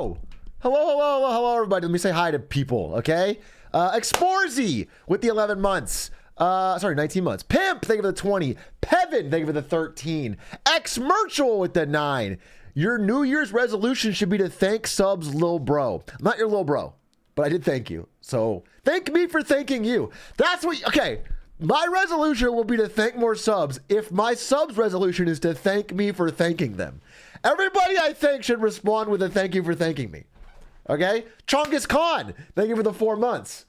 hello. Hello, everybody. Let me say hi to people, okay? Explorzy with the 11 months. 19 months. Pimp, thank you for the 20. Pevin, thank you for the 13. X-Merchal with the 9. Your New Year's resolution should be to thank subs, lil bro. I'm not your lil bro, but I did thank you. So thank me for thanking you. That's what, okay. My resolution will be to thank more subs if my subs resolution is to thank me for thanking them. Everybody I thank should respond with a thank you for thanking me. Okay? Chongus Khan, thank you for the 4 months.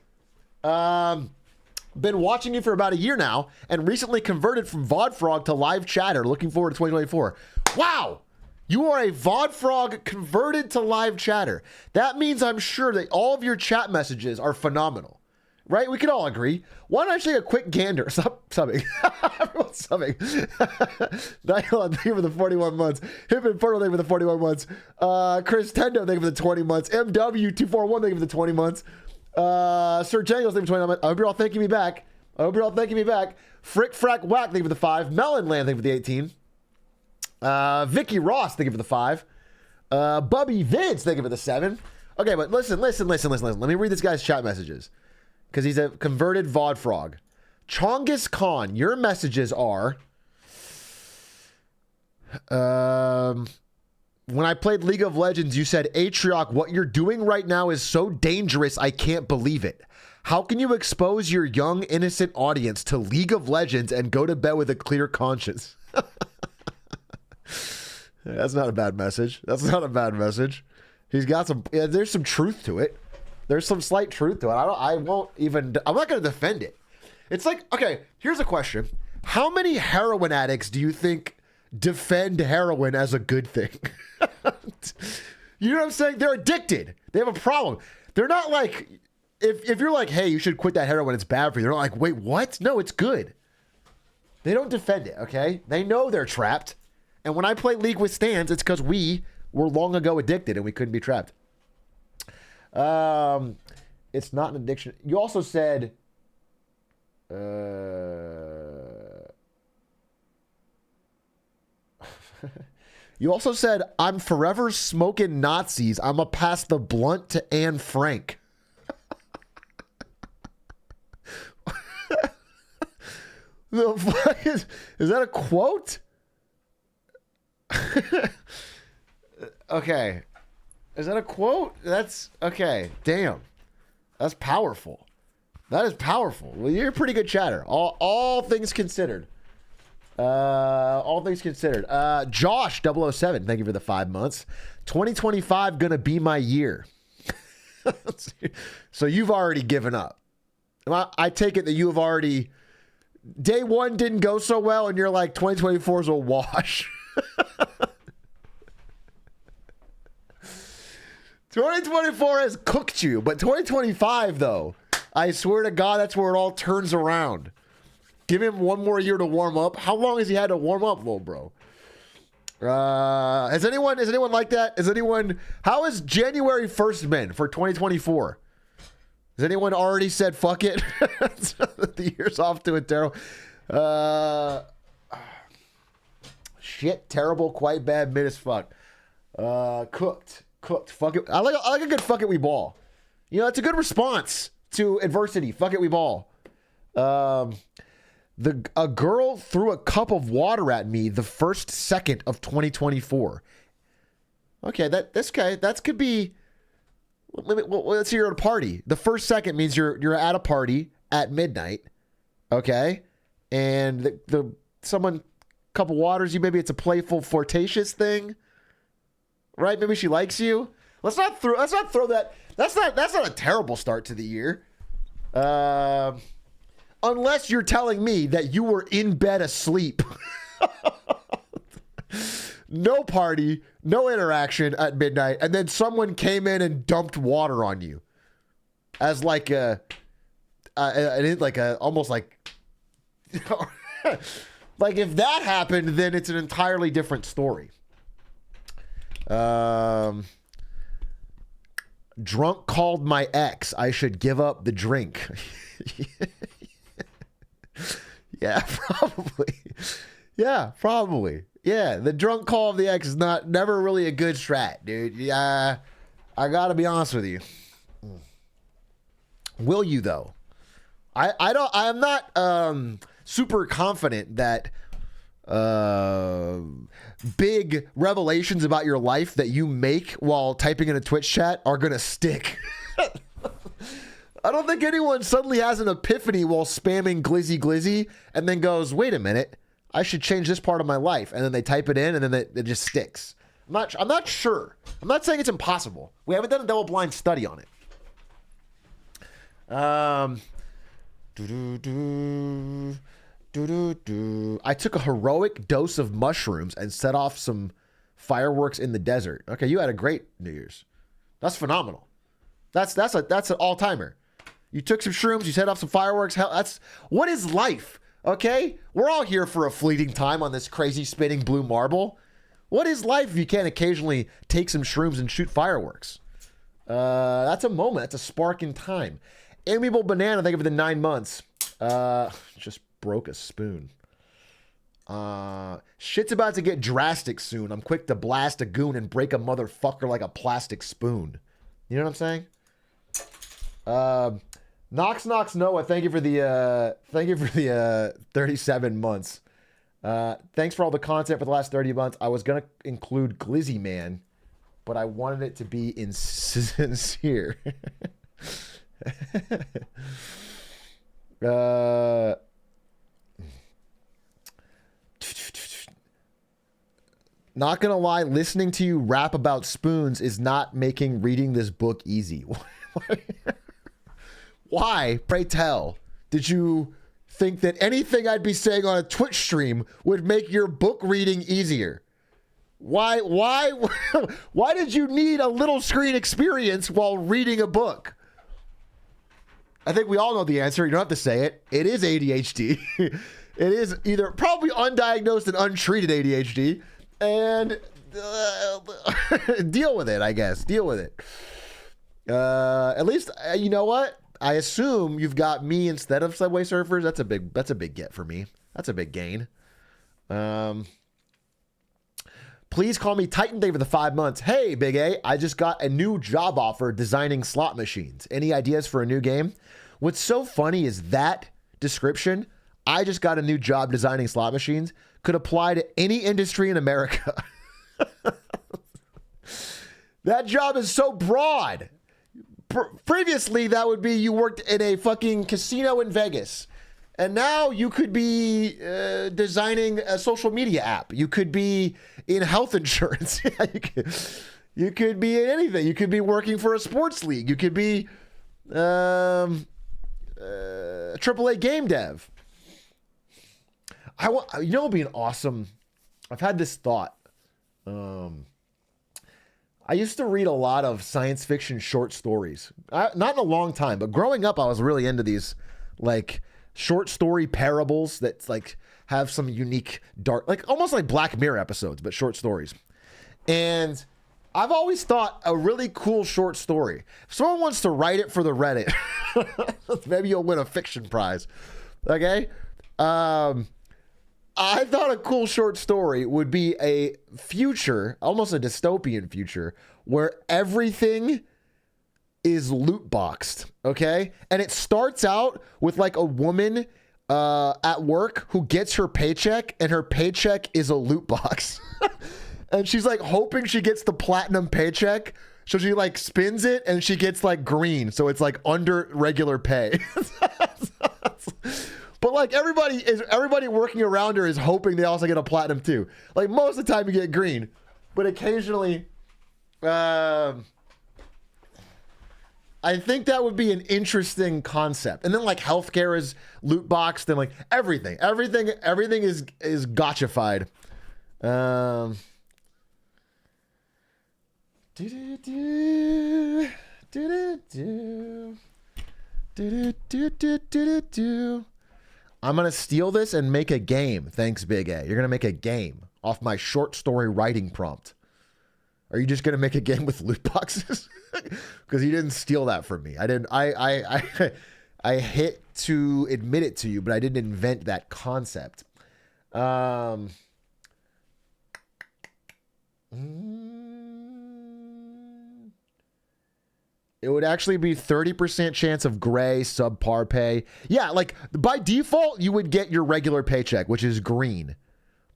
Been watching you for about a year now and recently converted from VOD Frog to live chatter. Looking forward to 2024. Wow! You are a VOD Frog converted to live chatter. That means I'm sure that all of your chat messages are phenomenal. Right? We can all agree. Why don't I take a quick gander? Stop subbing. Everyone's subbing. Nylon, thank you for the 41 months. Hip and Fertile, thank you for the 41 months. Chris Tendo, thank you for the 20 months. MW241, thank you for the 20 months. Sir Jangles, thank you for 20 months. I hope you're all thanking me back. Frick Frack Whack, thank you for the 5. Melonland, thank you for the 18. Vicky Ross, thank you for the 5. Bubby Vince, thank you for the 7. Okay, but listen. Let me read this guy's chat messages. Because he's a converted VOD frog. Chongus Khan, your messages are... when I played League of Legends, you said, Atrioc, what you're doing right now is so dangerous, I can't believe it. How can you expose your young, innocent audience to League of Legends and go to bed with a clear conscience? That's not a bad message. He's got some... Yeah, there's some truth to it. There's some slight truth to it. I'm not going to defend it. It's like, okay, here's a question. How many heroin addicts do you think defend heroin as a good thing? You know what I'm saying? They're addicted. They have a problem. They're not like, if you're like, hey, you should quit that heroin, it's bad for you. They're not like, wait, what? No, it's good. They don't defend it, okay? They know they're trapped. And when I play League with Stans, it's because we were long ago addicted and we couldn't be trapped. It's not an addiction. You also said, I'm forever smoking Nazis. I'ma pass the blunt to Anne Frank. The fuck is that a quote? Okay. Is that a quote? That's okay. Damn. That's powerful. That is powerful. Well, you're a pretty good chatter. All things considered. Josh 007, thank you for the 5 months. 2025 gonna be my year. So you've already given up. I take it that you have already... Day one didn't go so well and you're like 2024 is a wash. 2024 has cooked you, but 2025, though, I swear to God, that's where it all turns around. Give him one more year to warm up. How long has he had to warm up, little bro? Has anyone like that? How has January 1st been for 2024? Has anyone already said fuck it? The year's off to a terrible... shit, terrible, quite bad, mid as fuck. Cooked. Fuck it. I like a good fuck it, we ball. You know, it's a good response to adversity. Fuck it, we ball. A girl threw a cup of water at me the first second of 2024. Okay, that could be. Let's say you're at a party. The first second means you're at a party at midnight. Okay, and someone cup of waters you. Maybe it's a playful, flirtatious thing. Right? Maybe she likes you. Let's not throw that. That's not a terrible start to the year. Unless you're telling me that you were in bed asleep. No party, no interaction at midnight, and then someone came in and dumped water on you. As like almost like like if that happened, then it's an entirely different story. Drunk called my ex. I should give up the drink. Yeah, probably. Yeah, the drunk call of the ex is never really a good strat, dude. Yeah, I gotta be honest with you. Will you though? I'm not super confident that big revelations about your life that you make while typing in a Twitch chat are gonna stick. I don't think anyone suddenly has an epiphany while spamming glizzy glizzy and then goes, wait a minute, I should change this part of my life. And then they type it in and then it just sticks. I'm not sure. I'm not saying it's impossible. We haven't done a double blind study on it. I took a heroic dose of mushrooms and set off some fireworks in the desert. Okay, you had a great New Year's. That's phenomenal. That's an all-timer. You took some shrooms, you set off some fireworks. Hell, what is life? Okay? We're all here for a fleeting time on this crazy spinning blue marble. What is life if you can't occasionally take some shrooms and shoot fireworks? That's a moment. That's a spark in time. Amiable Banana, thank you for the 9 months. Just broke a spoon. Shit's about to get drastic soon. I'm quick to blast a goon and break a motherfucker like a plastic spoon. You know what I'm saying? Knox Noah, thank you for the 37 months. Thanks for all the content for the last 30 months. I was gonna include Glizzy Man, but I wanted it to be insincere. Not gonna lie, listening to you rap about spoons is not making reading this book easy. Why, pray tell, did you think that anything I'd be saying on a Twitch stream would make your book reading easier? Why did you need a little screen experience while reading a book? I think we all know the answer. You don't have to say it. It is ADHD. It is either probably undiagnosed and untreated ADHD. And deal with it, I guess. Deal with it. At least, you know what? I assume you've got me instead of Subway Surfers. That's a big get for me. That's a big gain. Please call me Titan Day for the 5 months. Hey, Big A, I just got a new job offer designing slot machines. Any ideas for a new game? What's so funny is that description, I just got a new job designing slot machines, could apply to any industry in America. That job is so broad. Previously, that would be you worked in a fucking casino in Vegas. And now you could be designing a social media app. You could be in health insurance. You could be in anything. You could be working for a sports league. You could be AAA game dev. You know, it'd be an awesome. I've had this thought. I used to read a lot of science fiction short stories. Not in a long time, but growing up, I was really into these like short story parables that like have some unique dark, like almost like Black Mirror episodes, but short stories. And I've always thought a really cool short story. If someone wants to write it for the Reddit, maybe you'll win a fiction prize. Okay. I thought a cool short story would be a future, almost a dystopian future, where everything is loot boxed, okay? And it starts out with like a woman at work who gets her paycheck, and her paycheck is a loot box. And she's like hoping she gets the platinum paycheck. So she like spins it and she gets like green. So it's like under regular pay. But like everybody working around her is hoping they also get a platinum too. Like most of the time you get green, but occasionally, I think that would be an interesting concept. And then like healthcare is loot boxed and like everything is gotchified. I'm going to steal this and make a game. Thanks, Big A. You're going to make a game off my short story writing prompt. Are you just going to make a game with loot boxes? Because you didn't steal that from me. I didn't. I hate to admit it to you, but I didn't invent that concept. It would actually be 30% chance of gray, subpar pay. Yeah, like by default, you would get your regular paycheck, which is green.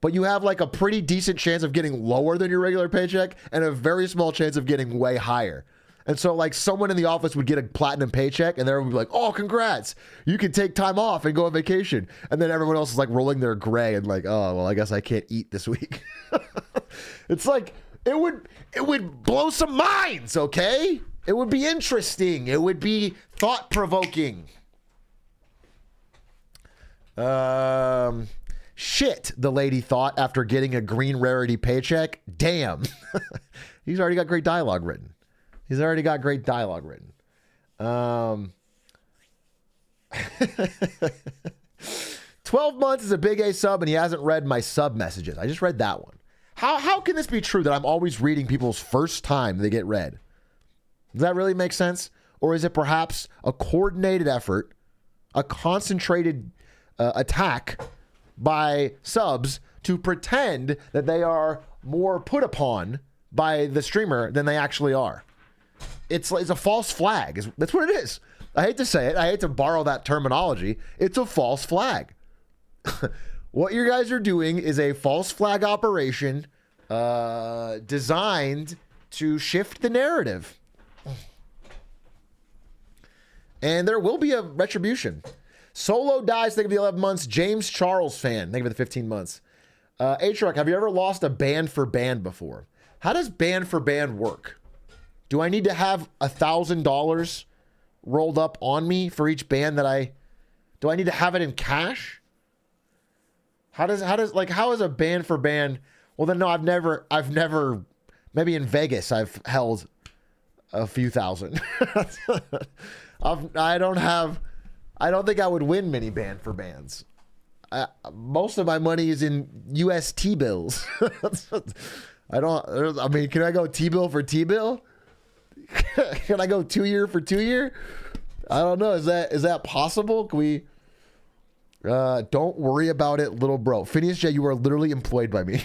But you have like a pretty decent chance of getting lower than your regular paycheck and a very small chance of getting way higher. And so like someone in the office would get a platinum paycheck and everyone would be like, oh, congrats. You can take time off and go on vacation. And then everyone else is like rolling their gray and like, oh, well, I guess I can't eat this week. It's like, it would blow some minds, okay? It would be interesting. It would be thought-provoking. Shit, the lady thought after getting a green rarity paycheck. Damn. He's already got great dialogue written. 12 months is a big A sub, and he hasn't read my sub messages. I just read that one. How can this be true that I'm always reading people's first time they get read? Does that really make sense? Or is it perhaps a coordinated effort, a concentrated attack by subs to pretend that they are more put upon by the streamer than they actually are? It's a false flag. That's what it is. I hate to say it. I hate to borrow that terminology. It's a false flag. What you guys are doing is a false flag operation designed to shift the narrative. And there will be a retribution. Solo dies, thank you for the 11 months. James Charles fan, thank you for the 15 months. Atrioc, have you ever lost a band for band before? How does band for band work? Do I need to have $1,000 rolled up on me for each band that do I need to have it in cash? How is a band for band? Well, then no, I've never, maybe in Vegas, I've held a few thousand. I don't think I would win many band for bands. Most of my money is in US T-bills. I mean, can I go T-bill for T-bill? Can I go 2 year for 2 year? I don't know. Is that possible? Can we, don't worry about it, little bro. Phineas J, you are literally employed by me.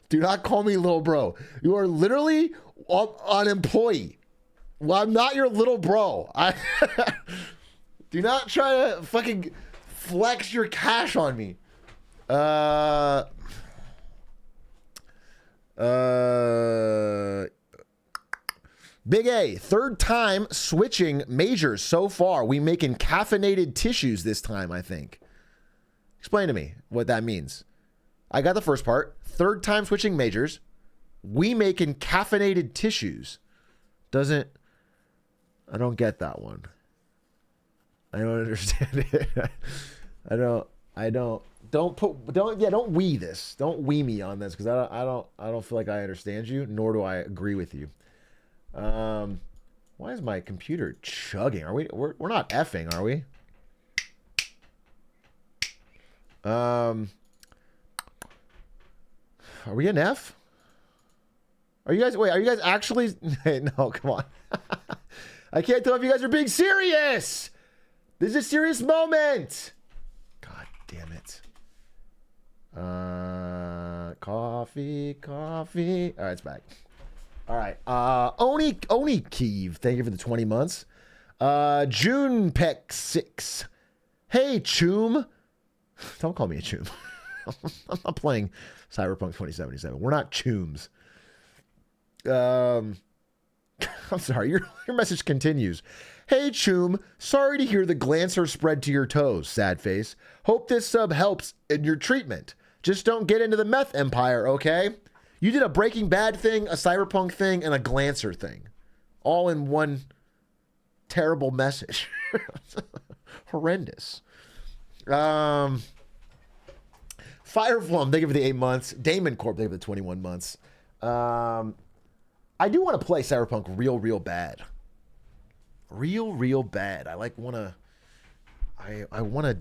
Do not call me little bro. You are literally an employee. Well, I'm not your little bro. Do not try to fucking flex your cash on me. Big A, third time switching majors so far. We making caffeinated tissues this time, I think. Explain to me what that means. I got the first part. Third time switching majors. We making caffeinated tissues. I don't get that one. I don't understand it. Don't we this. Don't we me on this, because I don't feel like I understand you, nor do I agree with you. Why is my computer chugging? We're not effing, are we? Are we an F? Are you guys actually? No, come on. I can't tell if you guys are being serious. This is a serious moment. God damn it. Coffee. All right, it's back. All right. Oni Keeve, thank you for the 20 months. June Peck 6. Hey, Choom. Don't call me a Choom. I'm not playing Cyberpunk 2077. We're not Chooms. I'm sorry, your message continues. Hey, Choom, sorry to hear the glancer spread to your toes, sad face. Hope this sub helps in your treatment. Just don't get into the meth empire, okay? You did a Breaking Bad thing, a Cyberpunk thing, and a glancer thing. All in one terrible message. Horrendous. Fireflum, thank you for the 8 months. Damon Corp, thank you for the 21 months. I do want to play Cyberpunk real bad. Real bad. I want to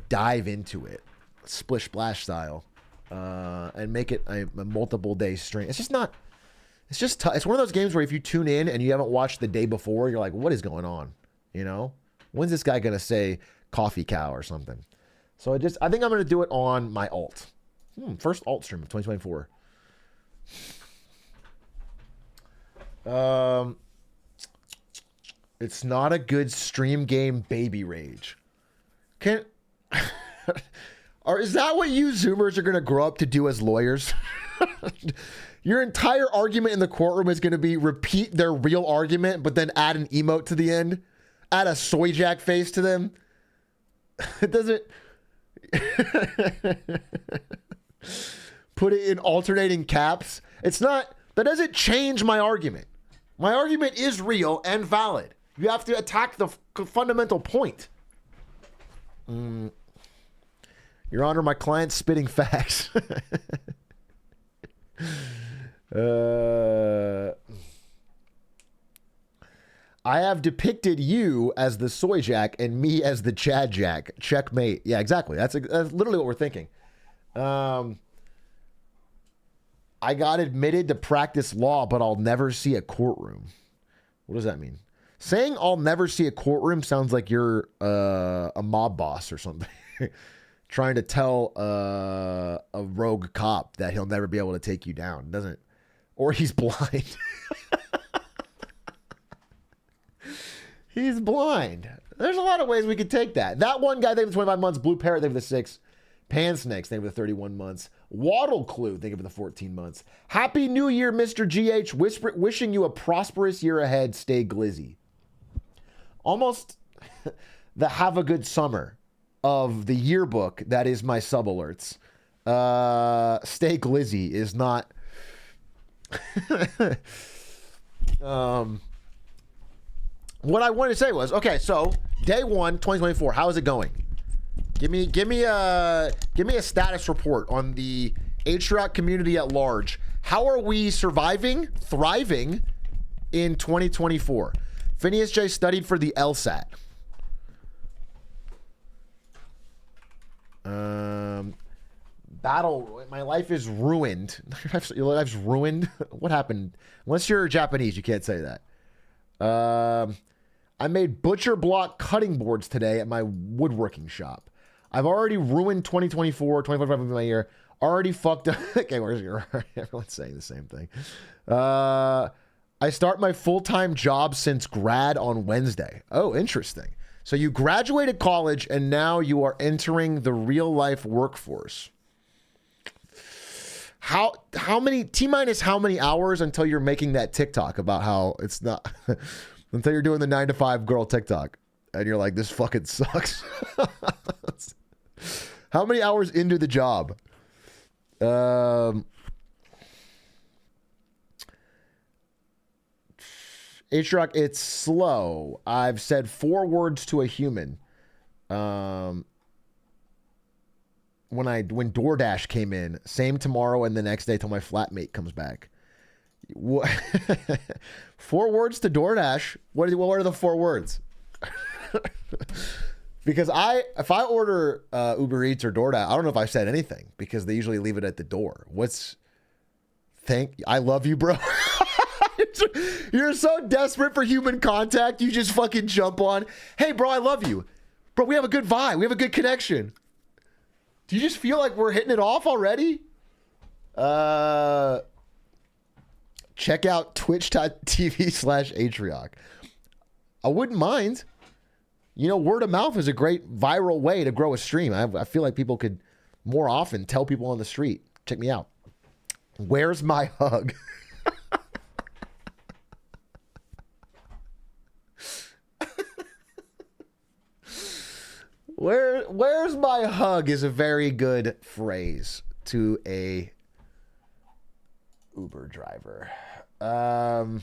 dive into it, splish splash style, and make it a multiple day stream. It's just tough. It's one of those games where if you tune in and you haven't watched the day before, you're like, what is going on? You know, when's this guy gonna say coffee cow or something? So I think I'm gonna do it on my alt. First alt stream of 2024. It's not a good stream game baby rage. Or is that what you Zoomers are going to grow up to do as lawyers? Your entire argument in the courtroom is going to be repeat their real argument, but then add an emote to the end. Add a soy jack face to them. It doesn't... Put it in alternating caps. It's not... That doesn't change my argument. My argument is real and valid. You have to attack the fundamental point. Your Honor, my client's spitting facts. I have depicted you as the soy jack and me as the Chad Jack. Checkmate. Yeah, exactly. That's literally what we're thinking. I got admitted to practice law, but I'll never see a courtroom. What does that mean? Saying I'll never see a courtroom sounds like you're a mob boss or something. Trying to tell a rogue cop that he'll never be able to take you down. Doesn't... Or he's blind. He's blind. There's a lot of ways we could take that. That one guy, they have the 25 months. Blue Parrot, they have the 6. Pan Snakes, they have the 31 months. Waddle Clue, they have the 14 months. Happy New Year, Mr. GH. Wishing you a prosperous year ahead. Stay glizzy. Almost the have a good summer of the yearbook that is my sub alerts. Stay glizzy is not... What I wanted to say was, okay, so day 1, 2024, how is it going? Give me a status report on the Atrioc community at large. How are we surviving, thriving in 2024? Phineas J studied for the LSAT. Battle. My life is ruined. Your life's ruined. What happened? Unless you're Japanese, you can't say that. I made butcher block cutting boards today at my woodworking shop. I've already ruined 2024, 2025 of my year. Already fucked up. Okay, where's your... Everyone's saying the same thing. I start my full-time job since grad on Wednesday. Oh, interesting. So you graduated college and now you are entering the real-life workforce. How many... T-minus how many hours until you're making that TikTok about how it's not... Until you're doing the 9-to-5 girl TikTok. And you're like, this fucking sucks. How many hours into the job? Atrioc, it's slow. I've said 4 words to a human. When DoorDash came in, same tomorrow and the next day till my flatmate comes back. What? 4 words to DoorDash. What are the 4 words? Because if I order Uber Eats or DoorDash, I don't know if I've said anything because they usually leave it at the door. I love you, bro. You're so desperate for human contact. You just fucking jump on. Hey, bro, I love you. Bro, we have a good vibe. We have a good connection. Do you just feel like we're hitting it off already? Check out twitch.tv/Atrioc. I wouldn't mind. You know, word of mouth is a great viral way to grow a stream. I feel like people could more often tell people on the street, check me out. Where's my hug? Where's my hug is a very good phrase to a Uber driver. I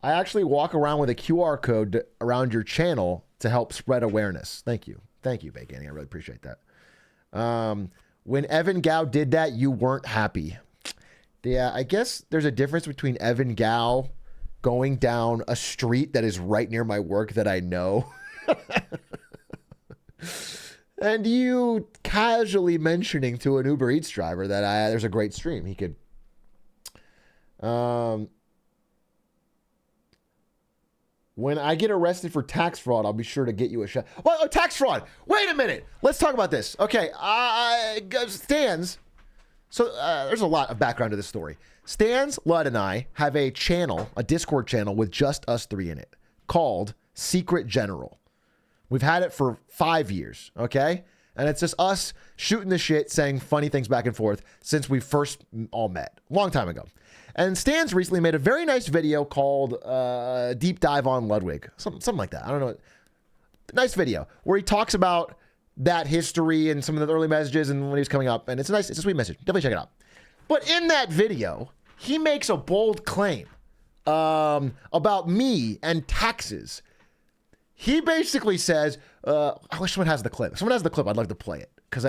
actually walk around with a QR code around your channel to help spread awareness. Thank you. Thank you, Bacon. I really appreciate that. When Evan Gao did that, you weren't happy. Yeah, I guess there's a difference between Evan Gao going down a street that is right near my work that I know and you casually mentioning to an Uber Eats driver that there's a great stream. He could... When I get arrested for tax fraud, I'll be sure to get you a shot. Well, tax fraud. Wait a minute. Let's talk about this. Okay. Stands. So there's a lot of background to this story. Stans, Lud, and I have a channel, a Discord channel with just us three in it called Secret General. We've had it for 5 years, okay? And it's just us shooting the shit, saying funny things back and forth since we first all met, a long time ago. And Stans recently made a very nice video called Deep Dive on Ludwig, something like that. I don't know. Nice video where he talks about that history and some of the early messages and when he was coming up. And it's a sweet message. Definitely check it out. But in that video, he makes a bold claim about me and taxes. He basically says, I wish someone has the clip. If someone has the clip, I'd love to play it. Because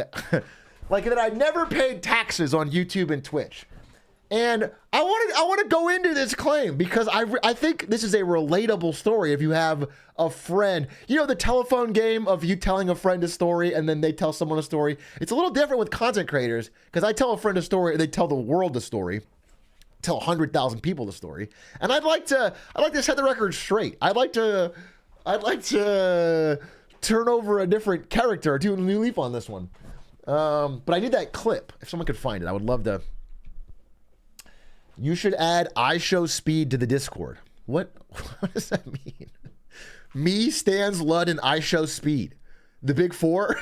like that I never paid taxes on YouTube and Twitch. And I want to go into this claim because I think this is a relatable story if you have a friend. You know the telephone game of you telling a friend a story and then they tell someone a story? It's a little different with content creators because I tell a friend a story and they tell the world the story. Tell 100,000 people the story. And I'd like to set the record straight. I'd like to turn over a different character or do a new leaf on this one. But I need that clip. If someone could find it, I would love to. You should add I show speed to the Discord. What does that mean? Me, Stans, Lud, and I show speed. The big four?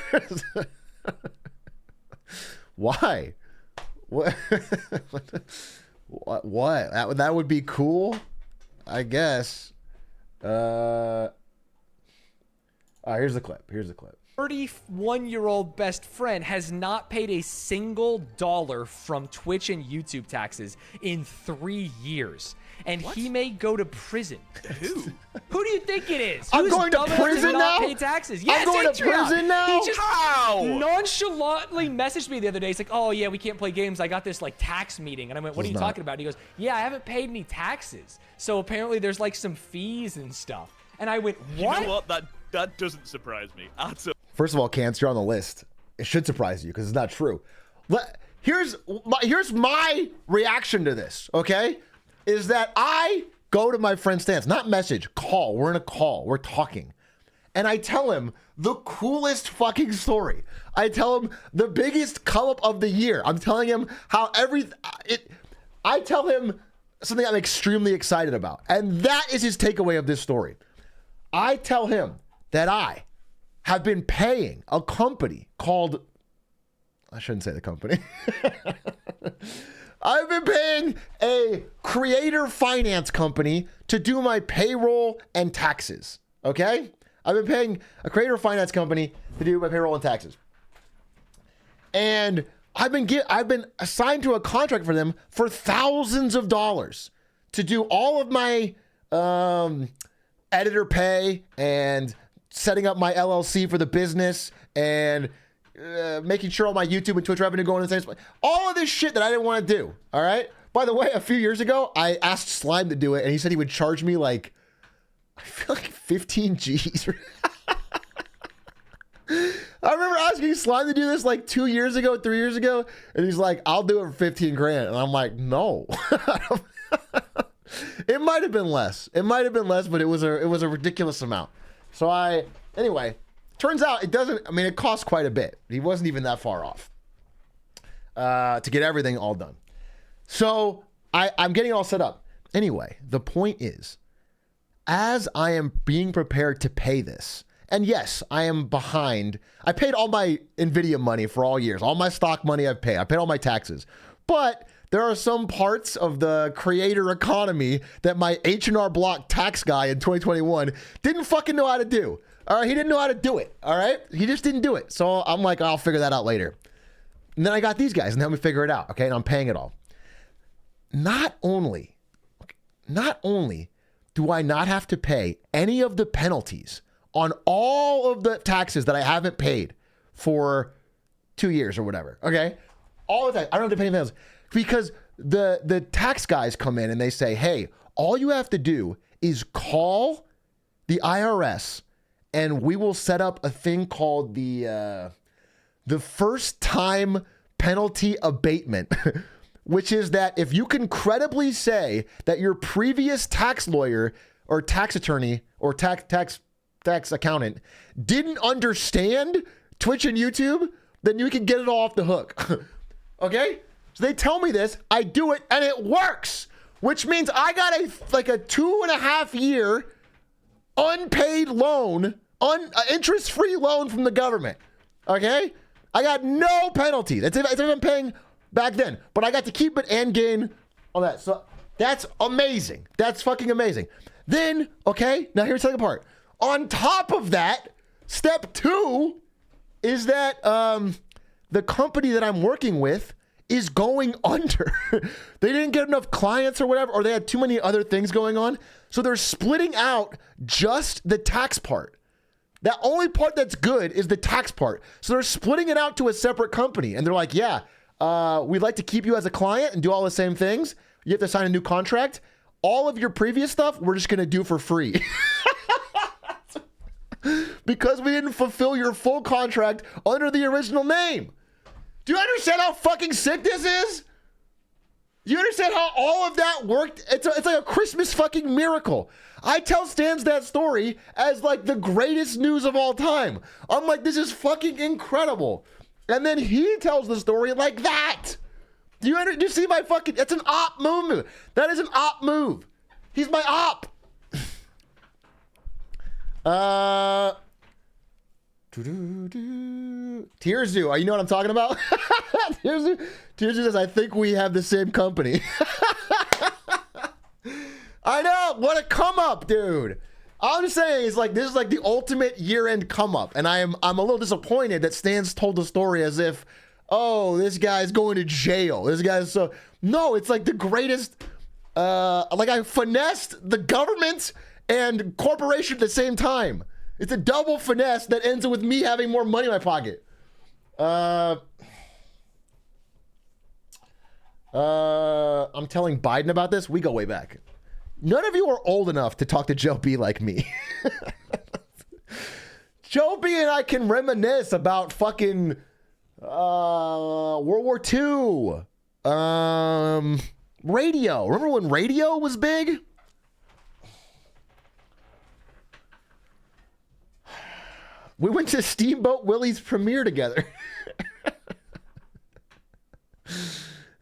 Why? What? What? That would be cool, I guess. Here's the clip. 31-year-old best friend has not paid a single dollar from Twitch and YouTube taxes in 3 years. And he may go to prison. Who? Who do you think it is? I'm going to prison now? Pay taxes? Yes, I'm going to prison now? He just nonchalantly messaged me the other day. He's like, oh, yeah, we can't play games. I got this like tax meeting. And I went, what are you talking about? And he goes, yeah, I haven't paid any taxes. So apparently there's like some fees and stuff. And I went, what? You know what? That doesn't surprise me at all. First of all, Cance, you're on the list. It should surprise you because it's not true. Here's my reaction to this, okay? Is that I go to my friend Stans, not message, call. We're in a call. We're talking. And I tell him the coolest fucking story. I tell him the biggest come up of the year. I'm telling him how I tell him something I'm extremely excited about. And that is his takeaway of this story. I tell him that I have been paying a company called, I shouldn't say the company. I've been paying a creator finance company to do my payroll and taxes. Okay? I've been paying a creator finance company to do my payroll and taxes. And I've been assigned to a contract for them for thousands of dollars to do all of my editor pay and setting up my LLC for the business and making sure all my YouTube and Twitch revenue going in the same place. All of this shit that I didn't want to do. All right. By the way, a few years ago, I asked Slime to do it and he said he would charge me like, I feel like 15 G's. I remember asking Slime to do this like 2 years ago, 3 years ago. And he's like, I'll do it for 15 grand. And I'm like, no. It might have been less. But it was a ridiculous amount. So anyway, turns out it costs quite a bit. He wasn't even that far off to get everything all done. So I'm getting it all set up. Anyway, the point is, as I am being prepared to pay this, and yes, I am behind. I paid all my Nvidia money for all years. All my stock money I've paid. I paid all my taxes. But there are some parts of the creator economy that my H&R Block tax guy in 2021 didn't fucking know how to do. All right, he didn't know how to do it. All right, he just didn't do it. So I'm like, I'll figure that out later. And then I got these guys and help me figure it out. Okay, and I'm paying it all. Not only do I not have to pay any of the penalties on all of the taxes that I haven't paid for 2 years or whatever. Okay, all the time I don't have to pay any penalties. Because the tax guys come in and they say, hey, all you have to do is call the IRS and we will set up a thing called the first time penalty abatement, which is that if you can credibly say that your previous tax lawyer or tax attorney or tax accountant didn't understand Twitch and YouTube, then you can get it all off the hook. Okay? So they tell me this, I do it, and it works, which means I got a 2.5 year unpaid loan, interest-free loan from the government. Okay? I got no penalty. That's if I'm paying back then. But I got to keep it and gain all that. So that's amazing. That's fucking amazing. Then, okay, now here's the second part. On top of that, step 2 is that the company that I'm working with is going under. They didn't get enough clients or whatever, or they had too many other things going on. So they're splitting out just the tax part. That only part that's good is the tax part. So they're splitting it out to a separate company. And they're like, yeah, we'd like to keep you as a client and do all the same things. You have to sign a new contract. All of your previous stuff, we're just going to do for free. Because we didn't fulfill your full contract under the original name. Do you understand how fucking sick this is? Do you understand how all of that worked? It's like a Christmas fucking miracle. I tell Stans that story as like the greatest news of all time. I'm like, this is fucking incredible. And then he tells the story like that. Do you see my fucking, that's an op move. That is an op move. He's my op. Tearzu, you know what I'm talking about? Tearzu says, I think we have the same company. I know, what a come up, dude. I'm just saying, it's like, this is like the ultimate year-end come up, and I'm a little disappointed that Stan's told the story as if, oh, this guy's going to jail. This guy's so, no, it's like the greatest, like I finessed the government and corporation at the same time. It's a double finesse that ends with me having more money in my pocket. I'm telling Biden about this. We go way back. None of you are old enough to talk to Joe B like me. Joe B and I can reminisce about fucking World War II. Radio. Remember when radio was big? We went to Steamboat Willie's premiere together.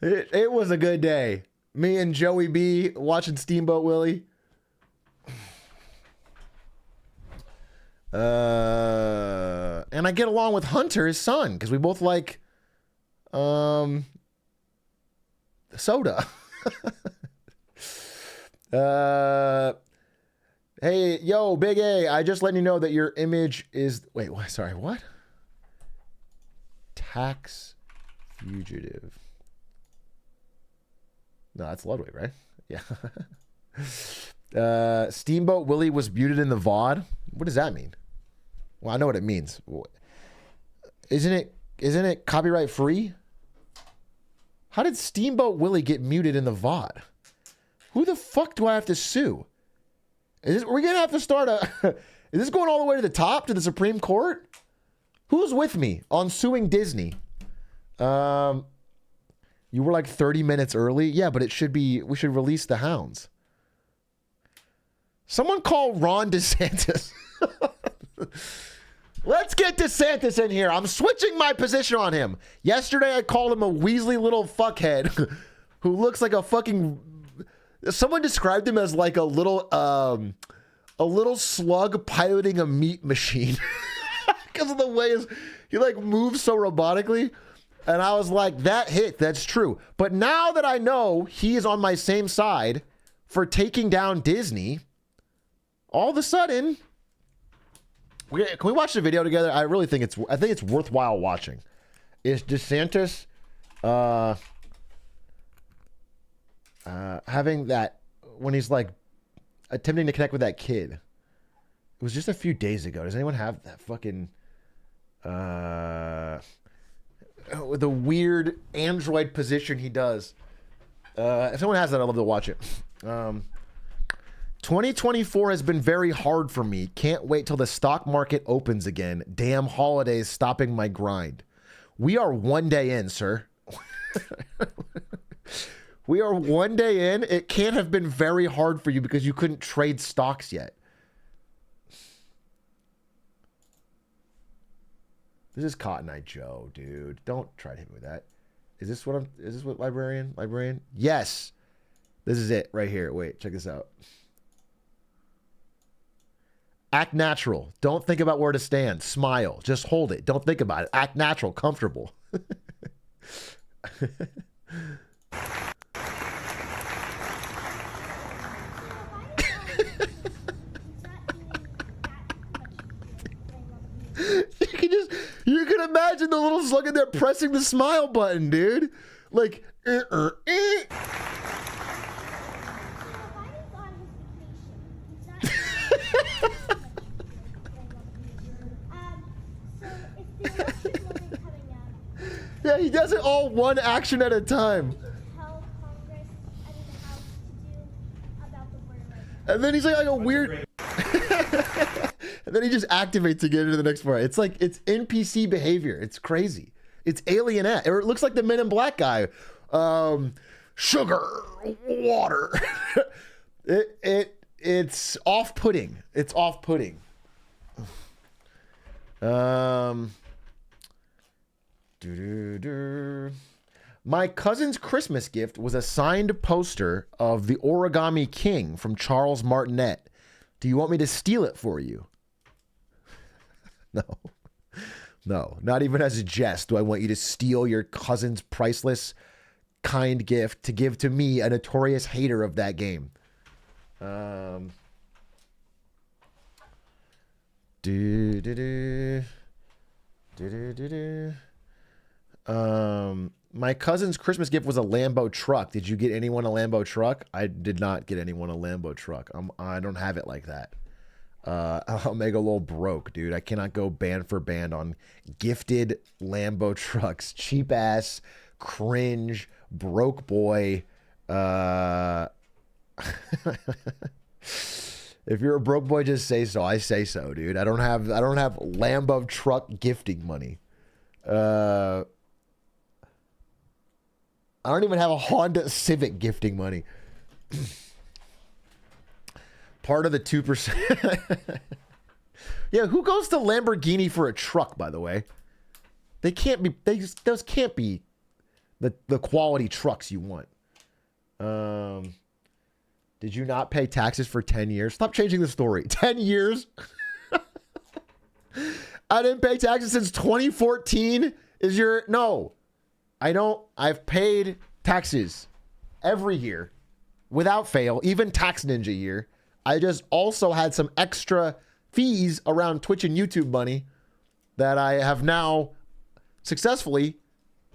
It was a good day. Me and Joey B watching Steamboat Willie. And I get along with Hunter, his son, because we both like soda. Hey, yo, Big A, I just letting you know that your image is... Wait, what? Sorry, what? Tax fugitive. No, that's Ludwig, right? Yeah. Steamboat Willie was muted in the VOD. What does that mean? Well, I know what it means. Isn't it copyright free? How did Steamboat Willie get muted in the VOD? Who the fuck do I have to sue? Are we gonna have to start a... Is this going all the way to the top, to the Supreme Court? Who's with me on suing Disney? You were like 30 minutes early? Yeah, but it should be... We should release the hounds. Someone call Ron DeSantis. Let's get DeSantis in here. I'm switching my position on him. Yesterday, I called him a Weasley little fuckhead who looks like a fucking... Someone described him as like a little slug piloting a meat machine because of the way he like moves so robotically. And I was like, that hit, that's true. But now that I know he is on my same side for taking down Disney, all of a sudden, can we watch the video together? I really think it's worthwhile watching. Is DeSantis having that when he's like attempting to connect with that kid? It was just a few days ago. Does anyone have that fucking with the weird android position he does? If someone has that, I'd love to watch it. 2024 has been very hard for me. Can't wait till the stock market opens again. Damn holidays stopping my grind. We are one day in, sir. We are one day in. It can't have been very hard for you because you couldn't trade stocks yet. This is Cotton Eye Joe, dude. Don't try to hit me with that. Is this what librarian? Librarian? Yes. This is it right here. Wait, check this out. Act natural. Don't think about where to stand. Smile. Just hold it. Don't think about it. Act natural. Comfortable. You can imagine the little slug in there pressing the smile button, dude. Like, yeah, he does it all one action at a time. And then he's like a weird... And then he just activates to get into the next part. It's like, it's NPC behavior. It's crazy. It's Alien-esque. Or it looks like the Men in Black guy. Sugar, water. It's off-putting. It's off-putting. My cousin's Christmas gift was a signed poster of the Origami King from Charles Martinet. Do you want me to steal it for you? No. No, not even as a jest do I want you to steal your cousin's priceless, kind gift to give to me, a notorious hater of that game. My cousin's Christmas gift was a Lambo truck. Did you get anyone a Lambo truck? I did not get anyone a Lambo truck. I don't have it like that. I'll make a little broke, dude. I cannot go band for band on gifted Lambo trucks. Cheap ass, cringe, broke boy. If you're a broke boy, just say so. I say so, dude. I don't have Lambo truck gifting money. I don't even have a Honda Civic gifting money. Part of the 2%. Yeah, who goes to Lamborghini for a truck, by the way? They can't be, those can't be the quality trucks you want. Did you not pay taxes for 10 years? Stop changing the story. 10 years? I didn't pay taxes since 2014? No. I don't. I've paid taxes every year without fail, even Tax Ninja year. I just also had some extra fees around Twitch and YouTube money that I have now successfully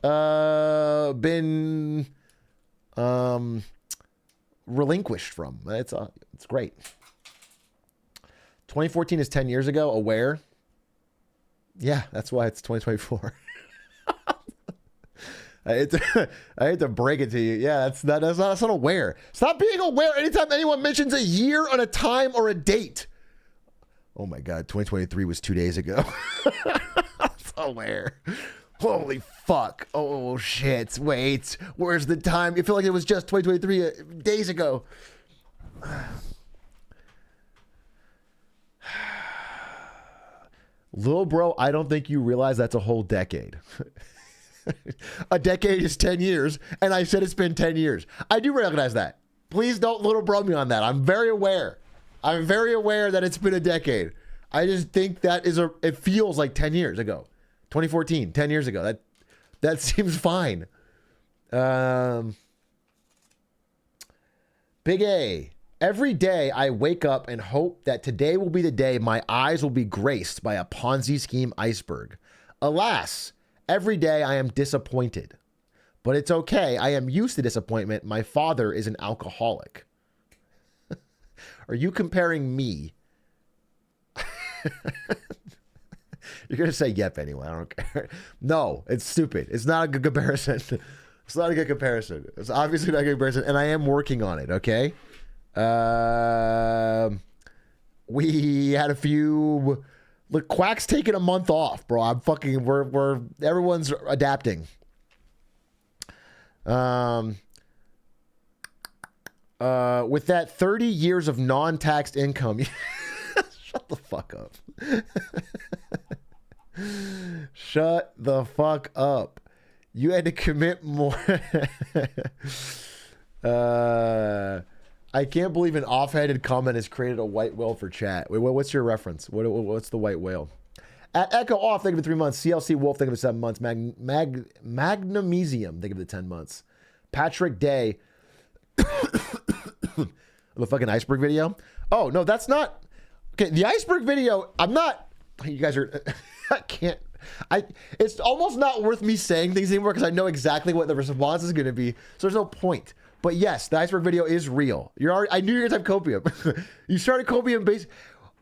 been relinquished from. It's great. 2014 is 10 years ago. Aware? Yeah, that's why it's 2024. I hate to break it to you. Yeah, that's not aware. Stop being aware anytime anyone mentions a year on a time or a date. Oh my God, 2023 was 2 days ago. That's aware. Holy fuck. Oh shit. Wait, where's the time? I feel like it was just 2023 days ago. Little bro, I don't think you realize that's a whole decade. A decade is 10 years, and I said it's been 10 years. I do recognize that. Please don't little bro me on that. I'm very aware. I'm very aware that it's been a decade. I just think that it feels like 10 years ago. 2014, 10 years ago. That seems fine. Big A. Every day I wake up and hope that today will be the day my eyes will be graced by a Ponzi scheme iceberg. Alas, every day I am disappointed. But it's okay. I am used to disappointment. My father is an alcoholic. Are you comparing me? You're going to say yep anyway. I don't care. No, it's stupid. It's not a good comparison. It's not a good comparison. It's obviously not a good comparison. And I am working on it, okay? We had a few... Look, Quack's taking a month off, bro. We're everyone's adapting. With that 30 years of non-taxed income, shut the fuck up. Shut the fuck up. You had to commit more. I can't believe an off-headed comment has created a white whale for chat. Wait, what's your reference? What's the white whale? At Echo Off, think of it 3 months. CLC Wolf, think of it 7 months. Magnesium, think of it 10 months. Patrick Day. The fucking iceberg video? Oh, no, that's not. Okay, the iceberg video, I'm not. You guys are. I can't. It's almost not worth me saying things anymore because I know exactly what the response is going to be. So there's no point. But yes, the iceberg video is real. I knew you were going to type copium. You started copium based.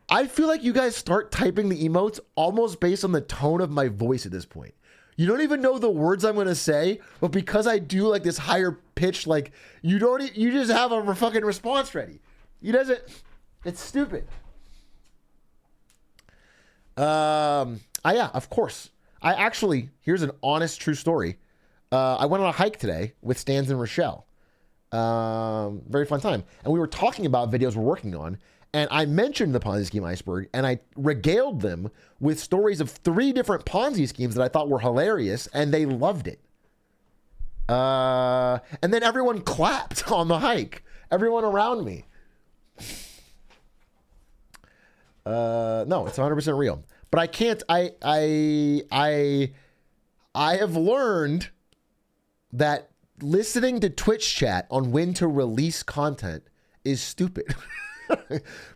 I feel like you guys start typing the emotes almost based on the tone of my voice at this point. You don't even know the words I'm going to say, but because I do like this higher pitch, like you just have a fucking response ready. It's stupid. Yeah, of course. Here's an honest, true story. I went on a hike today with Stans and Rochelle. Very fun time. And we were talking about videos we're working on. And I mentioned the Ponzi scheme iceberg, and I regaled them with stories of 3 different Ponzi schemes that I thought were hilarious, and they loved it. And then everyone clapped on the hike. Everyone around me. No, it's 100% real. But I can't. I have learned that listening to Twitch chat on when to release content is stupid.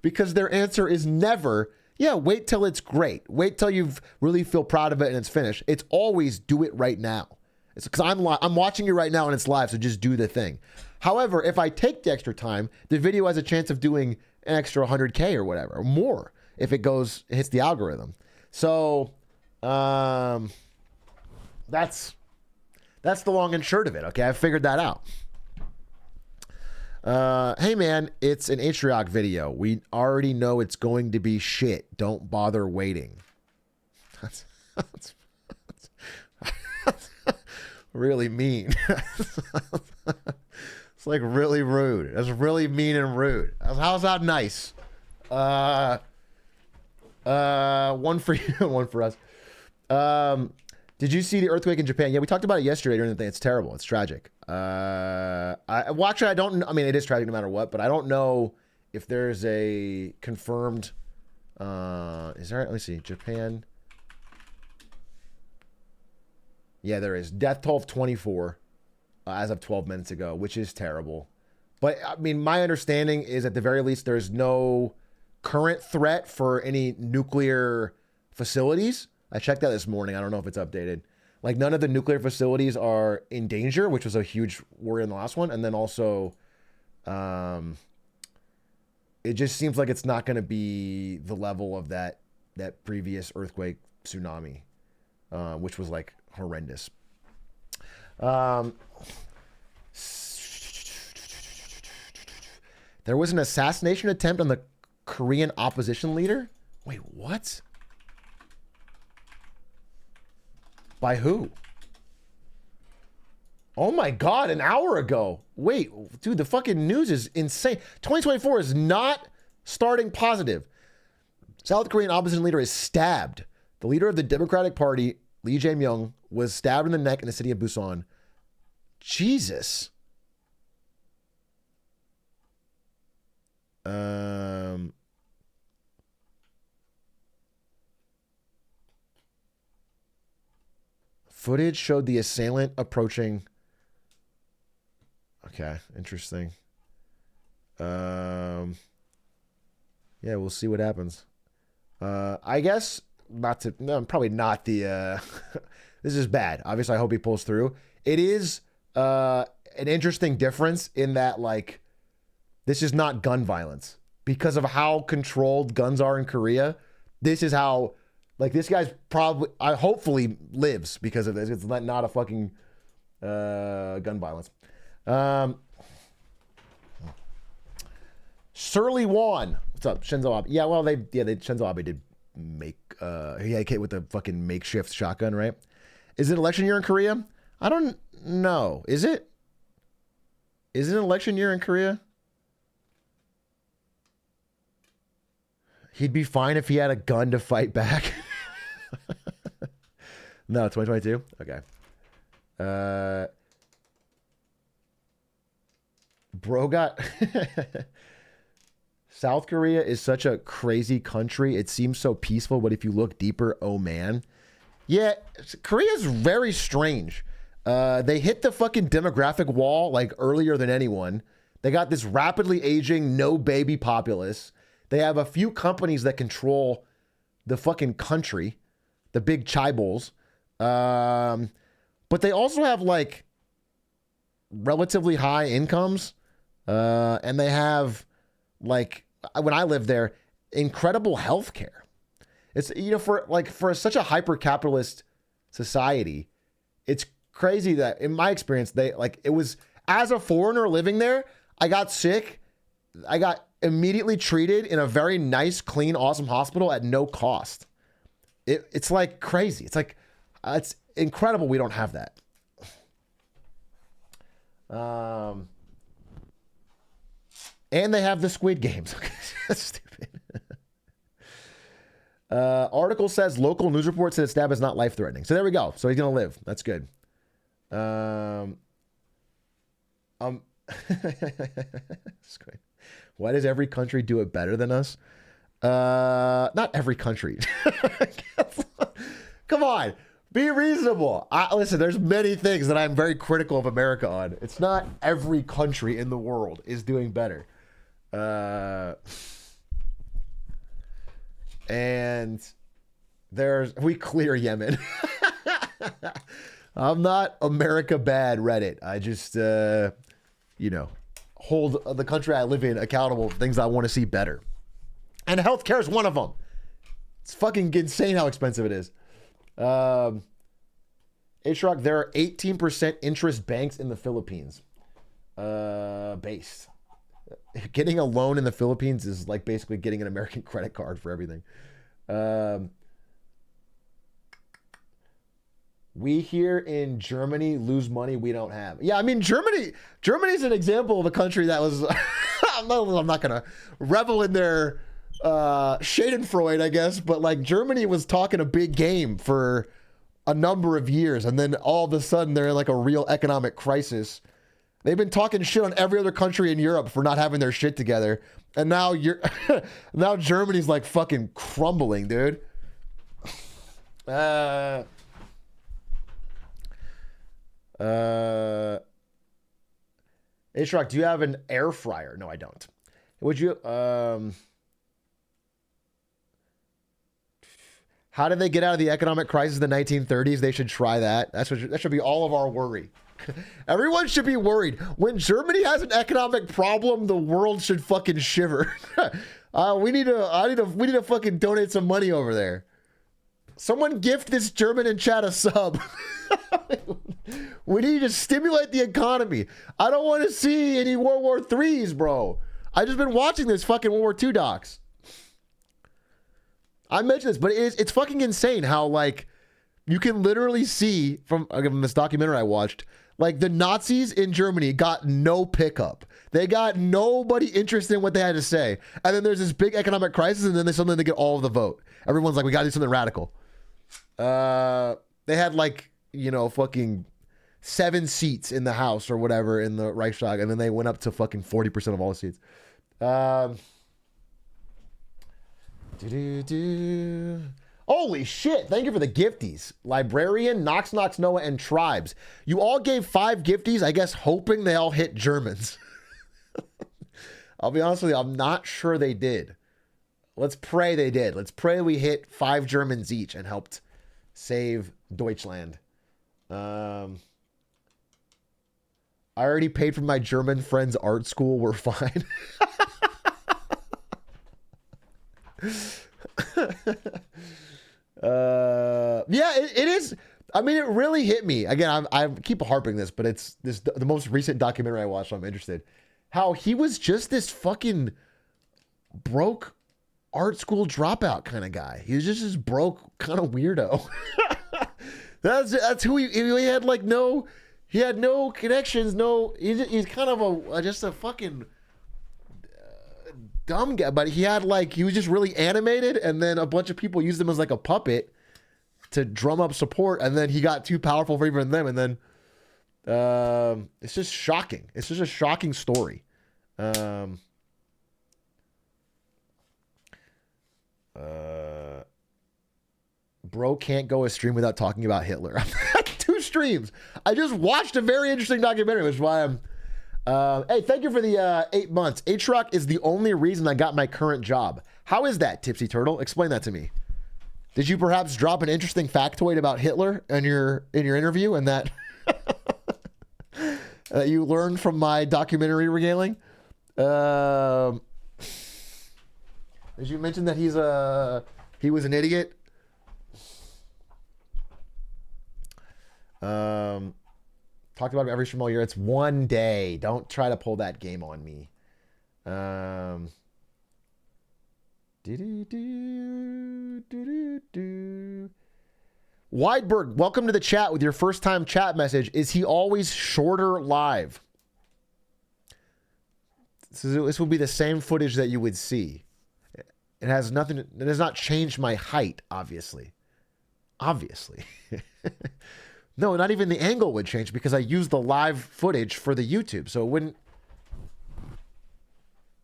Because their answer is never, yeah, wait till it's great. Wait till you really feel proud of it and it's finished. It's always do it right now. It's because I'm watching you right now and it's live, so just do the thing. However, if I take the extra time, the video has a chance of doing an extra 100K or whatever, or more, if it hits the algorithm. So, that's the long and short of it. Okay, I figured that out. Hey man, it's an Atrioc video. We already know it's going to be shit. Don't bother waiting. That's really mean. It's like really rude. That's really mean and rude. How's that nice? One for you, one for us. Did you see the earthquake in Japan? Yeah, we talked about it yesterday during the thing. It's terrible. It's tragic. Actually, it is tragic no matter what, but I don't know if there's a confirmed, is there, let me see, Japan. Yeah, there is. Death toll of 24 as of 12 minutes ago, which is terrible. But I mean, my understanding is at the very least, there's no current threat for any nuclear facilities. I checked that this morning. I don't know if it's updated. Like none of the nuclear facilities are in danger, which was a huge worry in the last one. And then also, it just seems like it's not going to be the level of that previous earthquake tsunami, which was like horrendous. There was an assassination attempt on the Korean opposition leader. Wait, what? By who? Oh my God, an hour ago. Wait, dude, the fucking news is insane. 2024 is not starting positive. South Korean opposition leader is stabbed. The leader of the Democratic Party, Lee Jae-myung, was stabbed in the neck in the city of Busan. Jesus. Footage showed the assailant approaching. Okay, interesting. Yeah, we'll see what happens. I guess probably not the. This is bad. Obviously, I hope he pulls through. It is an interesting difference in that, like, this is not gun violence because of how controlled guns are in Korea. This is how. Like, this guy's probably, hopefully lives because of this. It's not a fucking gun violence. Surly Juan. What's up? Shinzo Abe. Yeah, well, Shinzo Abe did make, he had a kid with a fucking makeshift shotgun, right? Is it election year in Korea? I don't know. Is it? Is it an election year in Korea? He'd be fine if he had a gun to fight back. No, 2022? Okay. Bro got South Korea is such a crazy country. It seems so peaceful, but if you look deeper, oh man. Yeah, Korea's very strange. They hit the fucking demographic wall like earlier than anyone. They got this rapidly aging, no baby populace. They have a few companies that control the fucking country, the big chaebols. But they also have like relatively high incomes. And they have like, when I lived there, incredible health care. It's, you know, for such a hyper capitalist society, it's crazy that in my experience, it was, as a foreigner living there, I got sick. I got immediately treated in a very nice, clean, awesome hospital at no cost. It's like crazy. It's like, it's incredible we don't have that. And they have the Squid Games. That's stupid. Article says local news report said stab is not life-threatening. So there we go. So he's going to live. That's good. Why does every country do it better than us? Not every country. Come on. Be reasonable. Listen, there's many things that I'm very critical of America on. It's not every country in the world is doing better. And we clear Yemen. I'm not America bad Reddit. I just, hold the country I live in accountable for things I want to see better. And healthcare is one of them. It's fucking insane how expensive it is. Atrioc, there are 18% interest banks in the Philippines. Based. Getting a loan in the Philippines is like basically getting an American credit card for everything. We here in Germany lose money we don't have. Yeah, I mean, Germany's an example of a country that was, I'm not going to revel in their Schadenfreude, I guess, but like Germany was talking a big game for a number of years, and then all of a sudden they're in like a real economic crisis. They've been talking shit on every other country in Europe for not having their shit together, and now now Germany's like fucking crumbling, dude. Atrioc, do you have an air fryer? No, I don't. Would you? How did they get out of the economic crisis in the 1930s? They should try that. That should be all of our worry. Everyone should be worried. When Germany has an economic problem, the world should fucking shiver. We need to fucking donate some money over there. Someone gift this German in chat a sub. We need to stimulate the economy. I don't want to see any World War III's, bro. I've just been watching this fucking World War II docs. I mentioned this, but it's fucking insane how, like, you can literally see from this documentary I watched, like, the Nazis in Germany got no pickup. They got nobody interested in what they had to say. And then there's this big economic crisis, and then they get all of the vote. Everyone's like, we got to do something radical. They had, like, fucking 7 seats in the House or whatever in the Reichstag, and then they went up to fucking 40% of all the seats. Holy shit, thank you for the gifties. Librarian, Knox, Noah, and Tribes. You all gave 5 gifties, I guess, hoping they all hit Germans. I'll be honest with you, I'm not sure they did. Let's pray they did. Let's pray we hit 5 Germans each and helped save Deutschland. I already paid for my German friend's art school. We're fine. Yeah, it is. I mean, it really hit me. Again, I keep harping this, but it's the most recent documentary I watched, so I'm interested. How he was just this fucking broke art school dropout kind of guy. He was just this broke kind of weirdo. That's who he had like no, he had no connections. He's kind of just a fucking dumb guy, but he was just really animated, and then a bunch of people used him as like a puppet to drum up support, and then he got too powerful for even them, and then It's just shocking. It's just a shocking story. Bro can't go a stream without talking about Hitler. I've had 2 streams. I just watched a very interesting documentary, which is why I'm... hey, thank you for the 8 months. Atrioc is the only reason I got my current job. How is that, Tipsy Turtle? Explain that to me. Did you perhaps drop an interesting factoid about Hitler in your interview, and that you learned from my documentary regaling? Did you mention that he was an idiot? Talked about him every stream all year. It's one day. Don't try to pull that game on me. Wideberg, welcome to the chat with your first time chat message. Is he always shorter live? This will be the same footage that you would see. It has nothing. It has not changed my height, obviously. Obviously. No, not even the angle would change because I use the live footage for the YouTube. So it wouldn't.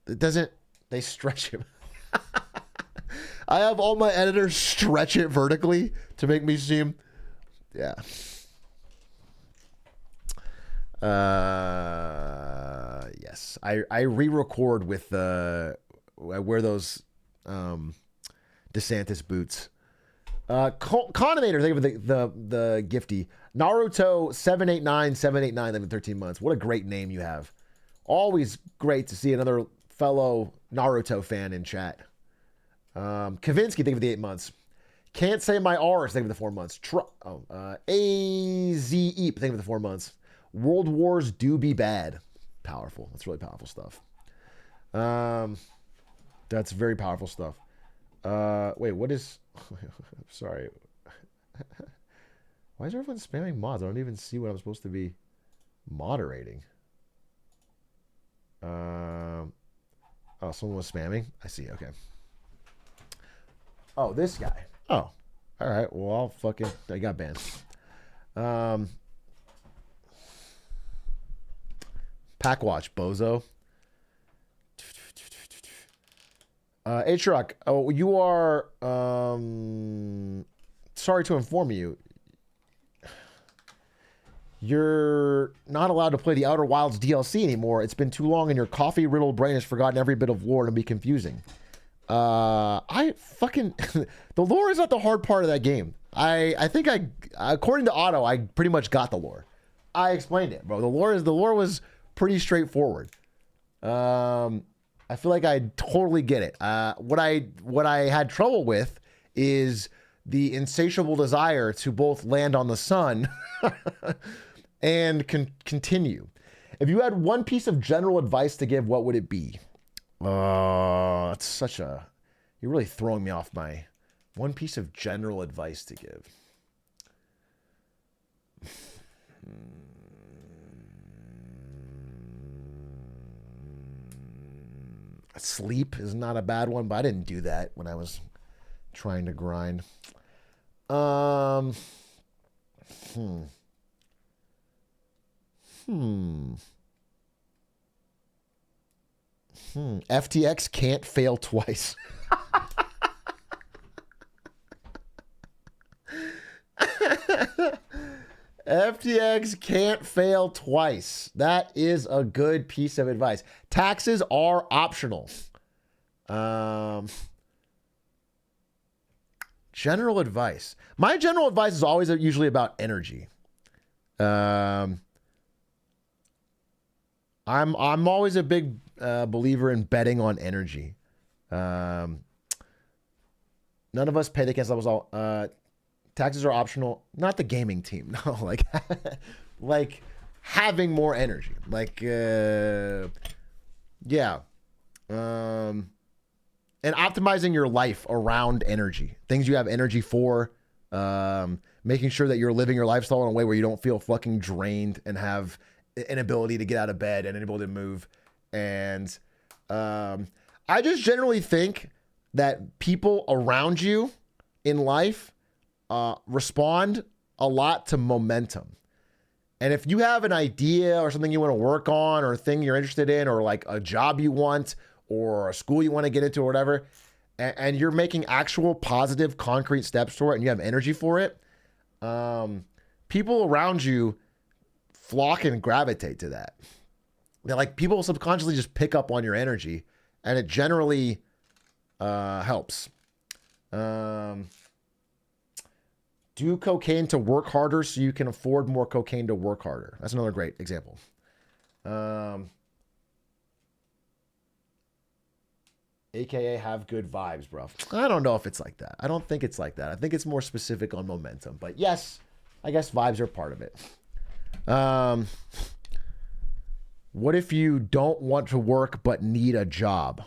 It doesn't. They stretch it. I have all my editors stretch it vertically to make me seem. Yeah. Yes. I re-record with I wear those DeSantis boots. Conator, thank you for the gifty. Naruto 789 thank you for 13 months. What a great name you have. Always great to see another fellow Naruto fan in chat. Kavinsky, thank you for the 8 months. Can't say my R's, thank you for the 4 months. AZE, thank you for the 4 months. World Wars do be bad. Powerful. That's really powerful stuff. That's very powerful stuff. Wait, what is... Sorry. Why is everyone spamming mods? I don't even see what I'm supposed to be moderating. Oh, someone was spamming? I see, okay. Oh, this guy. Oh, all right. Well, I'll fucking... I got banned. Pack watch, bozo. Atrioc, you are... sorry to inform you. You're not allowed to play the Outer Wilds DLC anymore. It's been too long and your coffee-riddled brain has forgotten every bit of lore and be confusing. I fucking... the lore is not the hard part of that game. I think according to Otto, I pretty much got the lore. I explained it, bro. The lore was pretty straightforward. I feel like I totally get it. What I had trouble with is the insatiable desire to both land on the sun and continue. If you had one piece of general advice to give, what would it be? It's such a... You're really throwing me off my... One piece of general advice to give. Sleep is not a bad one, but I didn't do that when I was trying to grind. FTX can't fail twice. FTX can't fail twice. That is a good piece of advice. Taxes are optional. General advice. My general advice is always usually about energy. I'm always a big believer in betting on energy. None of us pay the cancel levels. Taxes are optional. Not the gaming team. No, like having more energy. Yeah. And optimizing your life around energy. Things you have energy for. Making sure that you're living your lifestyle in a way where you don't feel fucking drained and have an ability to get out of bed and an ability to move. And I just generally think that people around you in life respond a lot to momentum. And if you have an idea or something you want to work on or a thing you're interested in or like a job you want or a school you want to get into or whatever, and you're making actual positive, concrete steps toward it and you have energy for it, people around you flock and gravitate to that. They're like, people subconsciously just pick up on your energy, and it generally helps. Do cocaine to work harder so you can afford more cocaine to work harder. That's another great example. AKA have good vibes, bro. I don't know if it's like that. I don't think it's like that. I think it's more specific on momentum. But yes, I guess vibes are part of it. What if you don't want to work but need a job?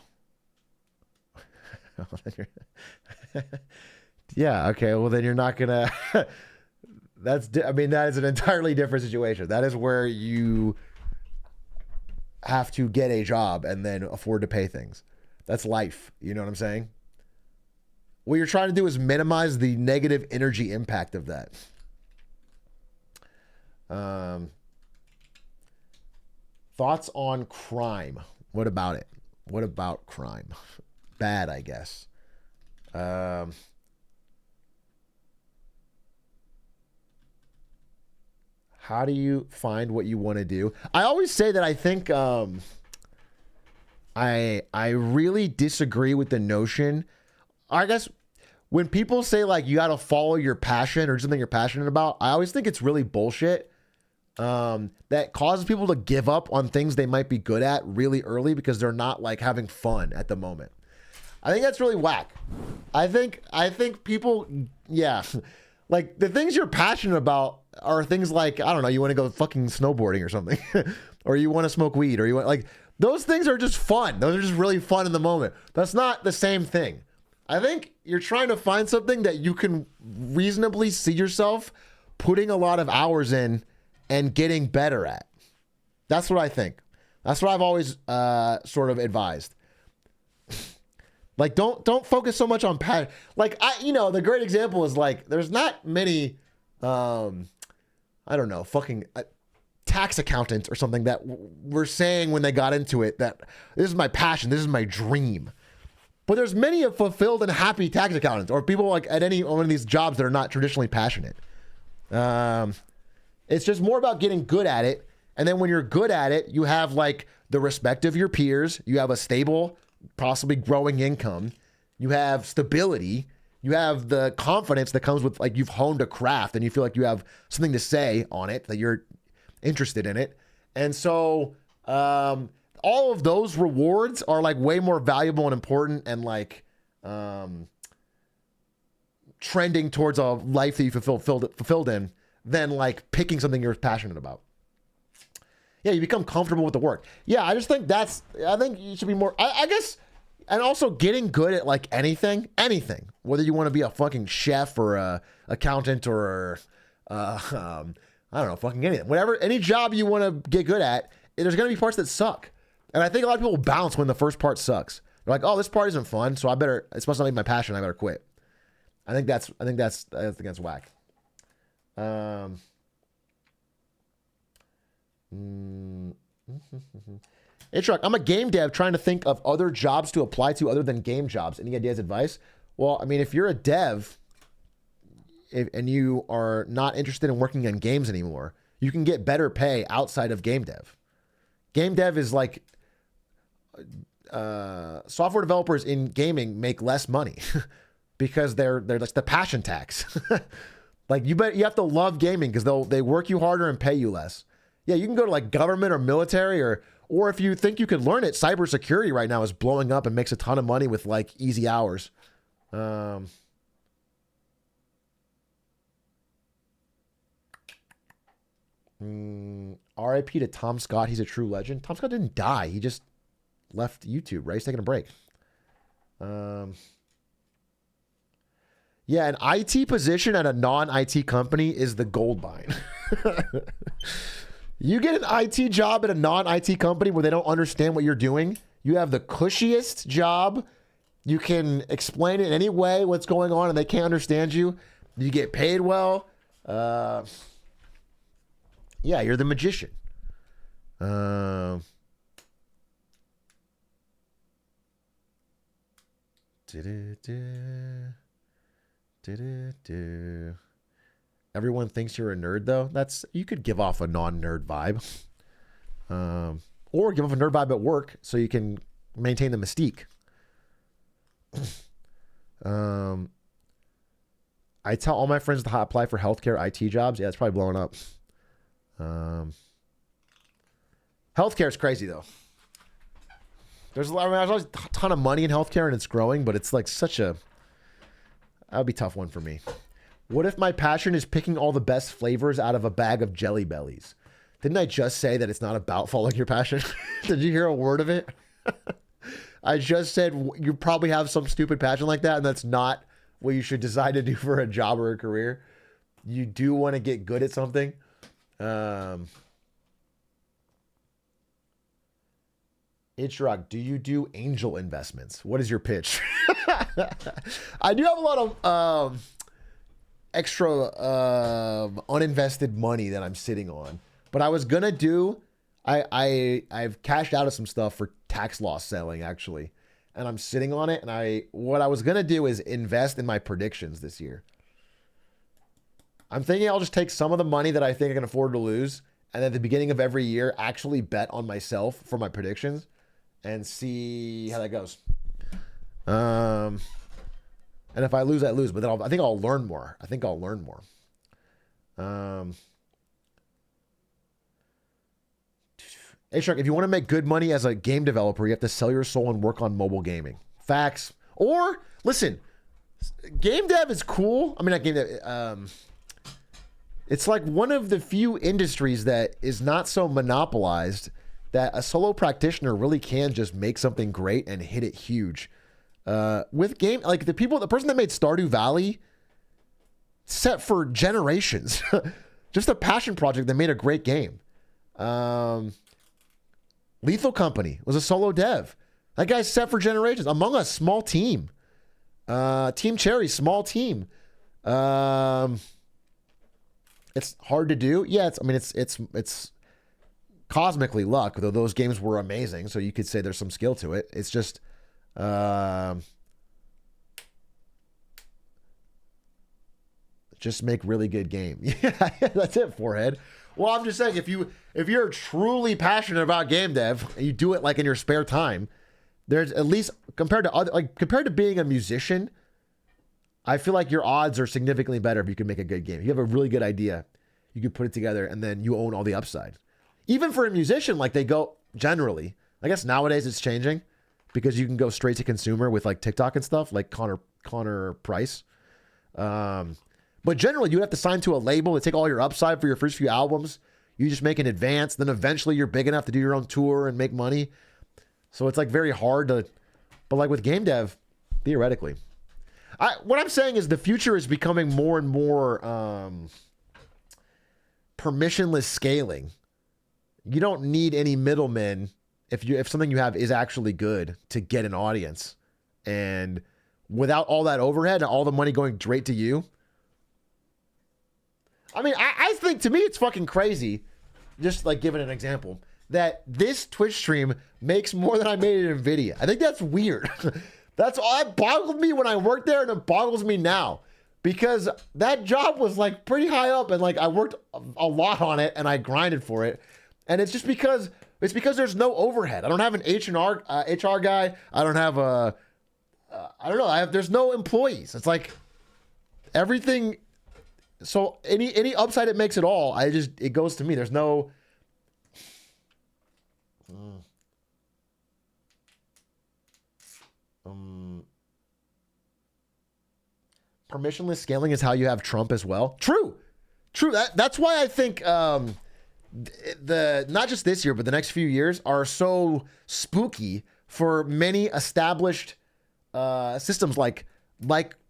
Yeah, okay, well then you're not gonna that is an entirely different situation. That is where you have to get a job and then afford to pay things. That's life, you know what I'm saying? What you're trying to do is minimize the negative energy impact of that. Thoughts on crime? What about it? What about crime? Bad, I guess. How do you find what you want to do? I always say that I think I really disagree with the notion. I guess when people say like you got to follow your passion or something you're passionate about, I always think it's really bullshit. That causes people to give up on things they might be good at really early because they're not like having fun at the moment. I think that's really whack. I think people, yeah, like the things you're passionate about are things like, I don't know, you want to go fucking snowboarding or something, or you want to smoke weed, or you want like those things are just fun. Those are just really fun in the moment. That's not the same thing. I think you're trying to find something that you can reasonably see yourself putting a lot of hours in and getting better at. That's what I think. That's what I've always sort of advised. Like, don't focus so much on passion. Like, the great example is like, there's not many, I don't know, fucking tax accountants or something that were saying when they got into it that this is my passion, this is my dream. But there's many of fulfilled and happy tax accountants or people like at any one of these jobs that are not traditionally passionate. It's just more about getting good at it. And then when you're good at it, you have like the respect of your peers. You have a stable, possibly growing income. You have stability. You have the confidence that comes with like you've honed a craft and you feel like you have something to say on it, that you're interested in it. And so all of those rewards are like way more valuable and important and like trending towards a life that you fulfilled in than like picking something you're passionate about. Yeah, you become comfortable with the work. Yeah, I just think I think you should be more, I guess, and also getting good at like anything, whether you want to be a fucking chef or a accountant or I don't know, fucking anything, whatever, any job you want to get good at, there's going to be parts that suck. And I think a lot of people bounce when the first part sucks. They're like, oh, this part isn't fun, so it's supposed to be my passion, I better quit. I think that's whack. Atrioc, I'm a game dev trying to think of other jobs to apply to other than game jobs. Any ideas, advice? Well, I mean, if you're a dev and you are not interested in working on games anymore, you can get better pay outside of game dev. Game dev is like software developers in gaming make less money because they're like the passion tax. Like you have to love gaming because they work you harder and pay you less. Yeah, you can go to like government or military or if you think you could learn it, cybersecurity right now is blowing up and makes a ton of money with like easy hours. RIP to Tom Scott. He's a true legend. Tom Scott didn't die. He just left YouTube, right? He's taking a break. Yeah, an IT position at a non-IT company is the gold mine. You get an IT job at a non-IT company where they don't understand what you're doing. You have the cushiest job. You can explain it in any way what's going on and they can't understand you. You get paid well. Yeah, you're the magician. Everyone thinks you're a nerd, though. You could give off a non-nerd vibe. Or give off a nerd vibe at work so you can maintain the mystique. I tell all my friends to apply for healthcare IT jobs. Yeah, it's probably blowing up. Healthcare is crazy, though. There's always a ton of money in healthcare and it's growing, but it's like that would be a tough one for me. What if my passion is picking all the best flavors out of a bag of Jelly Bellies? Didn't I just say that it's not about following your passion? Did you hear a word of it? I just said you probably have some stupid passion like that, and that's not what you should decide to do for a job or a career. You do want to get good at something. Atrioc, do you do angel investments? What is your pitch? I do have a lot of extra uninvested money that I'm sitting on. But I was gonna do, I've cashed out of some stuff for tax loss selling actually, and I'm sitting on it. And what I was gonna do is invest in my predictions this year. I'm thinking I'll just take some of the money that I think I can afford to lose, and at the beginning of every year, actually bet on myself for my predictions, and see how that goes. And if I lose, I lose. But then I think I'll learn more. Hey, Shark, if you want to make good money as a game developer, you have to sell your soul and work on mobile gaming. Facts. Or, listen, game dev is cool. I mean, not game dev. It's like one of the few industries that is not so monopolized that a solo practitioner really can just make something great and hit it huge. With game, like the person that made Stardew Valley set for generations. Just a passion project that made a great game. Lethal Company was a solo dev. That guy's set for generations. Among Us, small team. Team Cherry, small team. It's hard to do. Yeah, it's cosmically luck, though those games were amazing, so you could say there's some skill to it. It's just make really good game. Yeah, that's it, Forehead. Well, I'm just saying, if you're truly passionate about game dev and you do it like in your spare time, there's at least compared to being a musician, I feel like your odds are significantly better if you can make a good game. If you have a really good idea, you can put it together and then you own all the upside. Even for a musician, like they go generally, I guess nowadays it's changing because you can go straight to consumer with like TikTok and stuff, like Connor Price. But generally, you have to sign to a label to take all your upside for your first few albums. You just make an advance. Then eventually you're big enough to do your own tour and make money. So it's like very hard to, but like with game dev, theoretically. What I'm saying is the future is becoming more and more permissionless scaling. You don't need any middlemen if something you have is actually good to get an audience. And without all that overhead and all the money going straight to you, I mean, I think to me it's fucking crazy, just like giving an example, that this Twitch stream makes more than I made at Nvidia. I think that's weird. That's all that boggled me when I worked there, and it boggles me now because that job was like pretty high up, and like I worked a lot on it and I grinded for it, and it's just because there's no overhead. I don't have an HR guy. I don't have I don't know. There's no employees. It's like everything. So any upside it makes at all, it goes to me. There's no permissionless scaling is how you have Trump as well. True. That's why I think not just this year, but the next few years are so spooky for many established systems like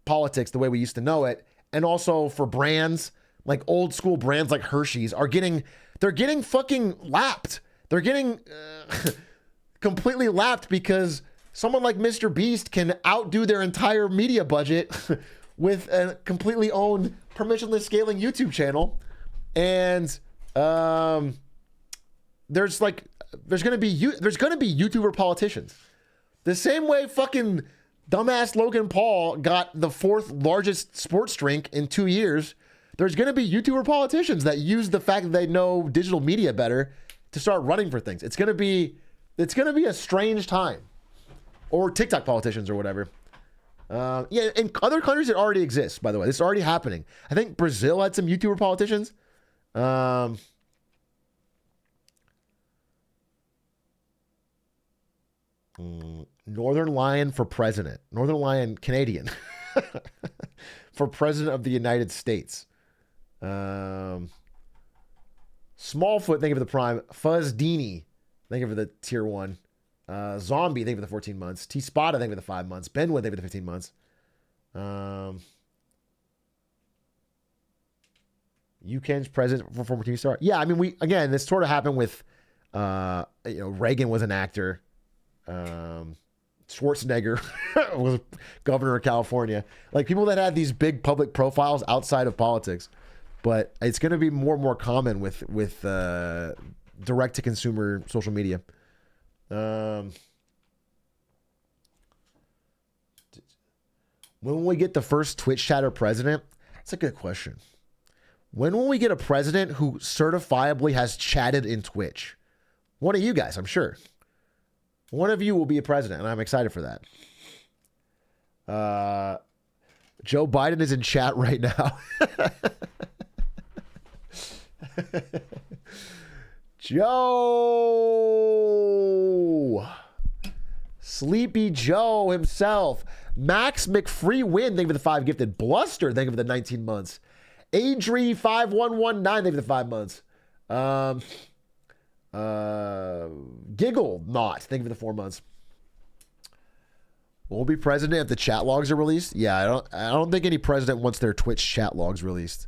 politics, the way we used to know it. And also for brands, like old school brands like Hershey's they're getting fucking lapped. They're getting completely lapped because someone like Mr. Beast can outdo their entire media budget with a completely owned permissionless scaling YouTube channel. And There's gonna be YouTuber politicians. The same way fucking dumbass Logan Paul got the 4th largest sports drink in 2 years. There's gonna be YouTuber politicians that use the fact that they know digital media better to start running for things. It's gonna be a strange time. Or TikTok politicians or whatever. Yeah, in other countries it already exists, by the way. This is already happening. I think Brazil had some YouTuber politicians. Northern Lion for president. Northern Lion Canadian. For president of the United States. Smallfoot, thank you for the prime. Fuzzdini, thank you for the tier 1. Zombie, thank you for the 14 months. T-Spot, thank you for the 5 months. Benwood, thank you for the 15 months. UCAN's president for former TV star. Yeah, I mean, this sort of happened with, Reagan was an actor. Schwarzenegger was governor of California. Like, people that had these big public profiles outside of politics. But it's going to be more and more common with direct-to-consumer social media. When will we get the first Twitch chatter president? That's a good question. When will we get a president who certifiably has chatted in Twitch? One of you guys, I'm sure. One of you will be a president, and I'm excited for that. Joe Biden is in chat right now. Joe! Sleepy Joe himself. Max McFreewin, thank you for the 5 gifted. Bluster, thank you for the 19 months. Adri5119, thank you for the 5 months. Giggle Not, thank you for the 4 months. We'll be president if the chat logs are released. Yeah, I don't think any president wants their Twitch chat logs released.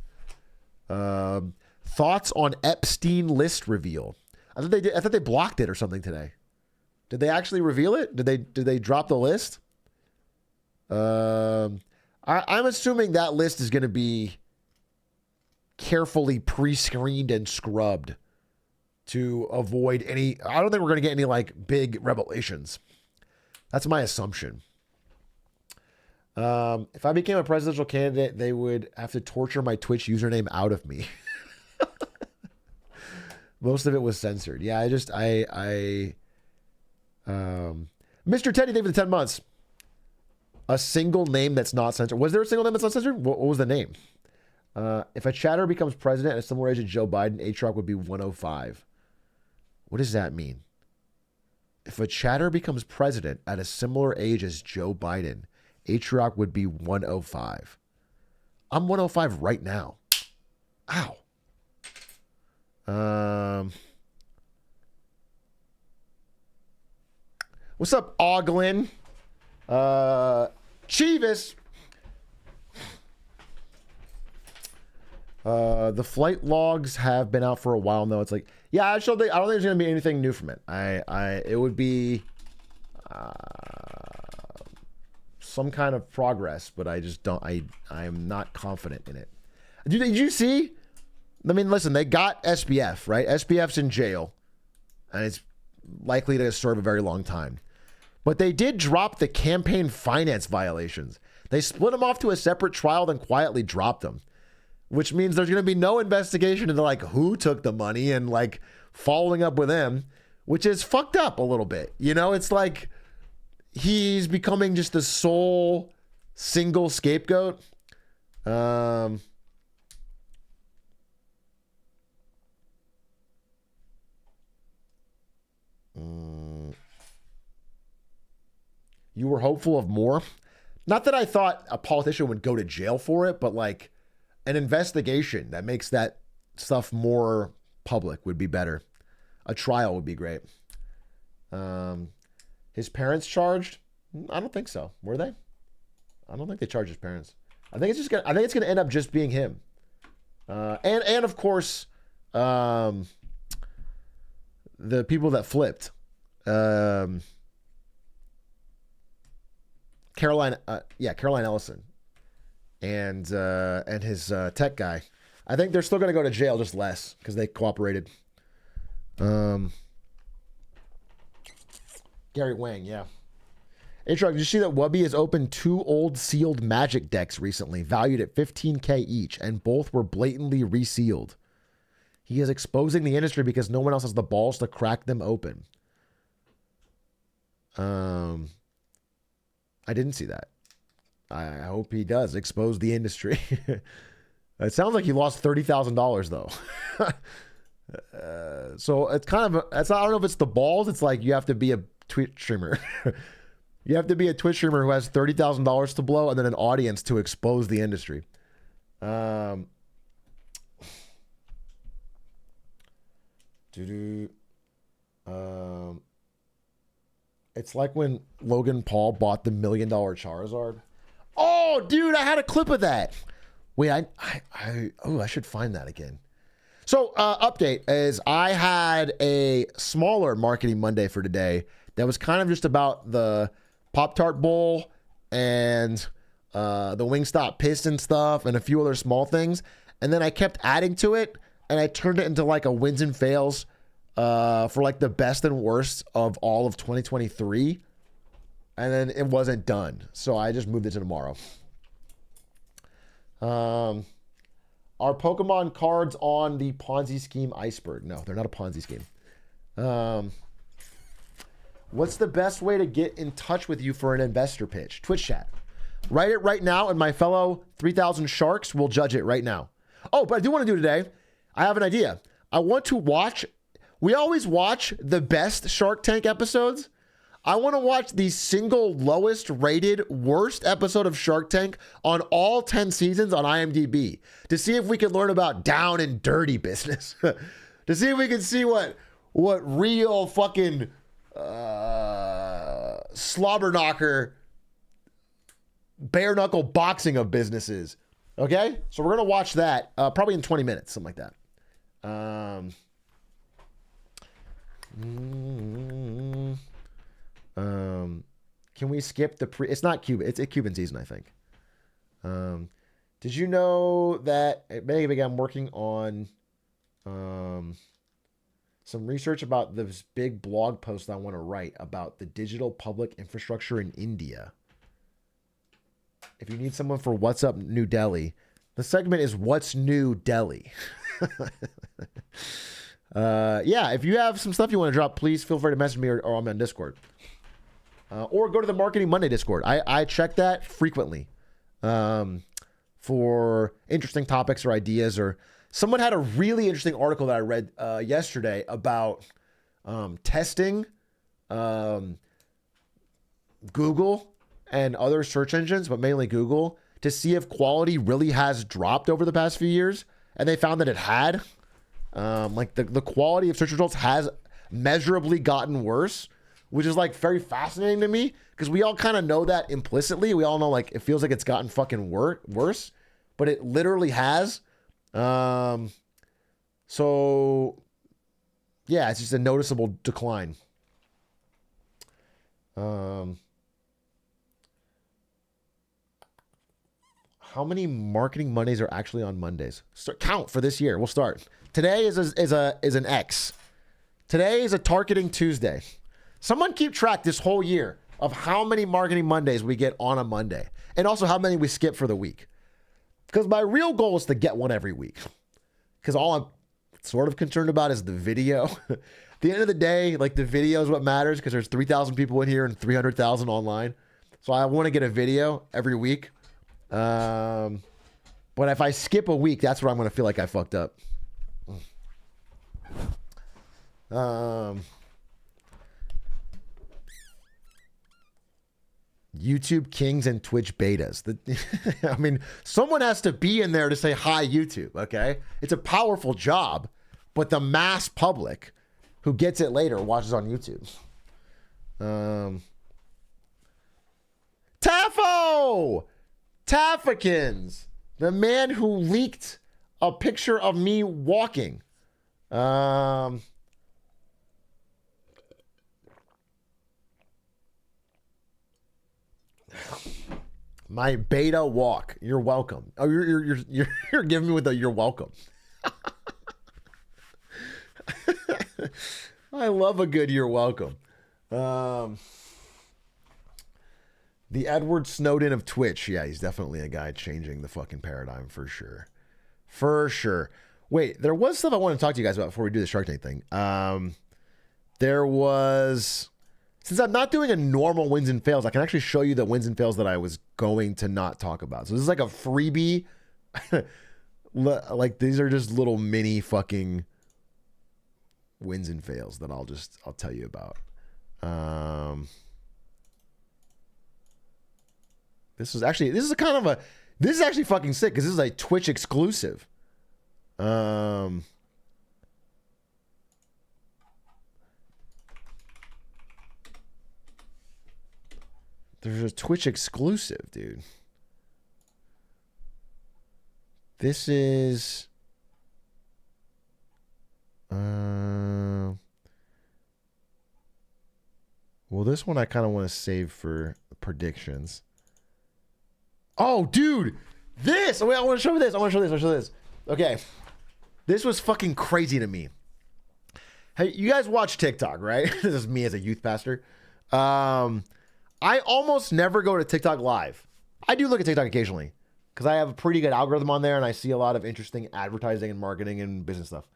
Thoughts on Epstein list reveal. I thought they blocked it or something today. Did they actually reveal it? Did they drop the list? I'm assuming that list is going to be carefully pre-screened and scrubbed to avoid any. I don't think we're going to get any like big revelations. That's my assumption. If I became a presidential candidate, they would have to torture my Twitch username out of me. Most of it was censored. Yeah, Mr. Teddy, thank you for the 10 months. A single name that's not censored. Was there a single name that's not censored? What was the name? If a chatter becomes president at a similar age to Joe Biden, Atrioc would be 105. What does that mean? If a chatter becomes president at a similar age as Joe Biden, Atrioc would be 105. I'm 105 right now. Ow. What's up, Oglin? Chivas. The flight logs have been out for a while now. It's like, yeah, I don't think there's gonna be anything new from it. It would be some kind of progress, but I just don't. I'm not confident in it. Did you see? I mean, listen, they got SBF, right? SBF's in jail, and it's likely to serve a very long time. But they did drop the campaign finance violations. They split them off to a separate trial, then quietly dropped them, which means there's going to be no investigation into like who took the money and like following up with them, which is fucked up a little bit. You know, it's like he's becoming just the sole single scapegoat. You were hopeful of more. Not that I thought a politician would go to jail for it, but like an investigation that makes that stuff more public would be better. A trial would be great. His parents charged? I don't think so. Were they? I don't think they charged his parents. I think it's gonna end up just being him. And of course, the people that flipped. Caroline Ellison and his tech guy. I think they're still going to go to jail, just less, because they cooperated. Gary Wang, yeah. Atrioc, did you see that Wubby has opened 2 old sealed Magic decks recently, valued at $15K each, and both were blatantly resealed? He is exposing the industry because no one else has the balls to crack them open. I didn't see that. I hope he does expose the industry. It sounds like he lost $30,000 though. So it's kind of, I don't know if it's the balls. It's like you have to be a Twitch streamer. You have to be a Twitch streamer who has $30,000 to blow and then an audience to expose the industry. It's like when Logan Paul bought the $1 million Charizard. Oh, dude, I had a clip of that. Wait, I should find that again. So, update is I had a smaller Marketing Monday for today that was kind of just about the Pop-Tart Bowl and the Wingstop Piston stuff and a few other small things. And then I kept adding to it, and I turned it into like a wins and fails for like the best and worst of all of 2023. And then it wasn't done. So I just moved it to tomorrow. Are Pokemon cards on the Ponzi scheme iceberg? No, they're not a Ponzi scheme. What's the best way to get in touch with you for an investor pitch? Twitch chat. Write it right now, and my fellow 3,000 sharks will judge it right now. Oh, but I do want to do today. I have an idea. I want to watch. We always watch the best Shark Tank episodes. I want to watch the single lowest rated worst episode of Shark Tank on all 10 seasons on IMDb to see if we can learn about down and dirty business. To see if we can see what real fucking slobber knocker bare knuckle boxing of business is. Okay? So we're going to watch that probably in 20 minutes, something like that. Can we skip the it's not Cuban, it's a Cuban season, I think. Did you know that maybe I'm working on some research about this big blog post I want to write about the digital public infrastructure in India? If you need someone for What's Up New Delhi, the segment is What's New Delhi. Yeah, if you have some stuff you want to drop, please feel free to message me or I'm on Discord. Or go to the Marketing Monday Discord. I check that frequently for interesting topics or ideas. Or someone had a really interesting article that I read yesterday about testing Google and other search engines, but mainly Google, to see if quality really has dropped over the past few years. And they found that it had. Like the quality of search results has measurably gotten worse, which is like very fascinating to me because we all kind of know that implicitly. We all know like it feels like it's gotten fucking worse, but it literally has. So yeah, it's just a noticeable decline. How many Marketing Mondays are actually on Mondays? Count for this year. We'll start. Today is an X. Today is a Targeting Tuesday. Someone keep track this whole year of how many Marketing Mondays we get on a Monday, and also how many we skip for the week. Because my real goal is to get one every week. Because all I'm sort of concerned about is the video. At the end of the day, like the video is what matters because there's 3,000 people in here and 300,000 online. So I want to get a video every week. But if I skip a week, that's where I'm going to feel like I fucked up. YouTube kings and Twitch betas. I mean, someone has to be in there to say hi, YouTube. Okay, it's a powerful job, but the mass public who gets it later watches on YouTube. Taffakins, the man who leaked a picture of me walking. My beta walk. You're welcome. Oh, you're giving me with a you're welcome. I love a good you're welcome. The Edward Snowden of Twitch. Yeah, he's definitely a guy changing the fucking paradigm for sure. For sure. Wait, there was stuff I want to talk to you guys about before we do the Shark Tank thing. There was... Since I'm not doing a normal wins and fails, I can actually show you the wins and fails that I was going to not talk about. So this is like a freebie. Like these are just little mini fucking wins and fails that I'll tell you about. This is actually fucking sick because this is a Twitch exclusive. There's a Twitch exclusive, dude. This is well, this one I kind of want to save for predictions. Oh, dude, this. Wait, I want to show you this. I want to show this. Okay, this was fucking crazy to me. Hey, you guys watch TikTok, right? This is me as a youth pastor. I almost never go to TikTok live. I do look at TikTok occasionally because I have a pretty good algorithm on there and I see a lot of interesting advertising and marketing and business stuff.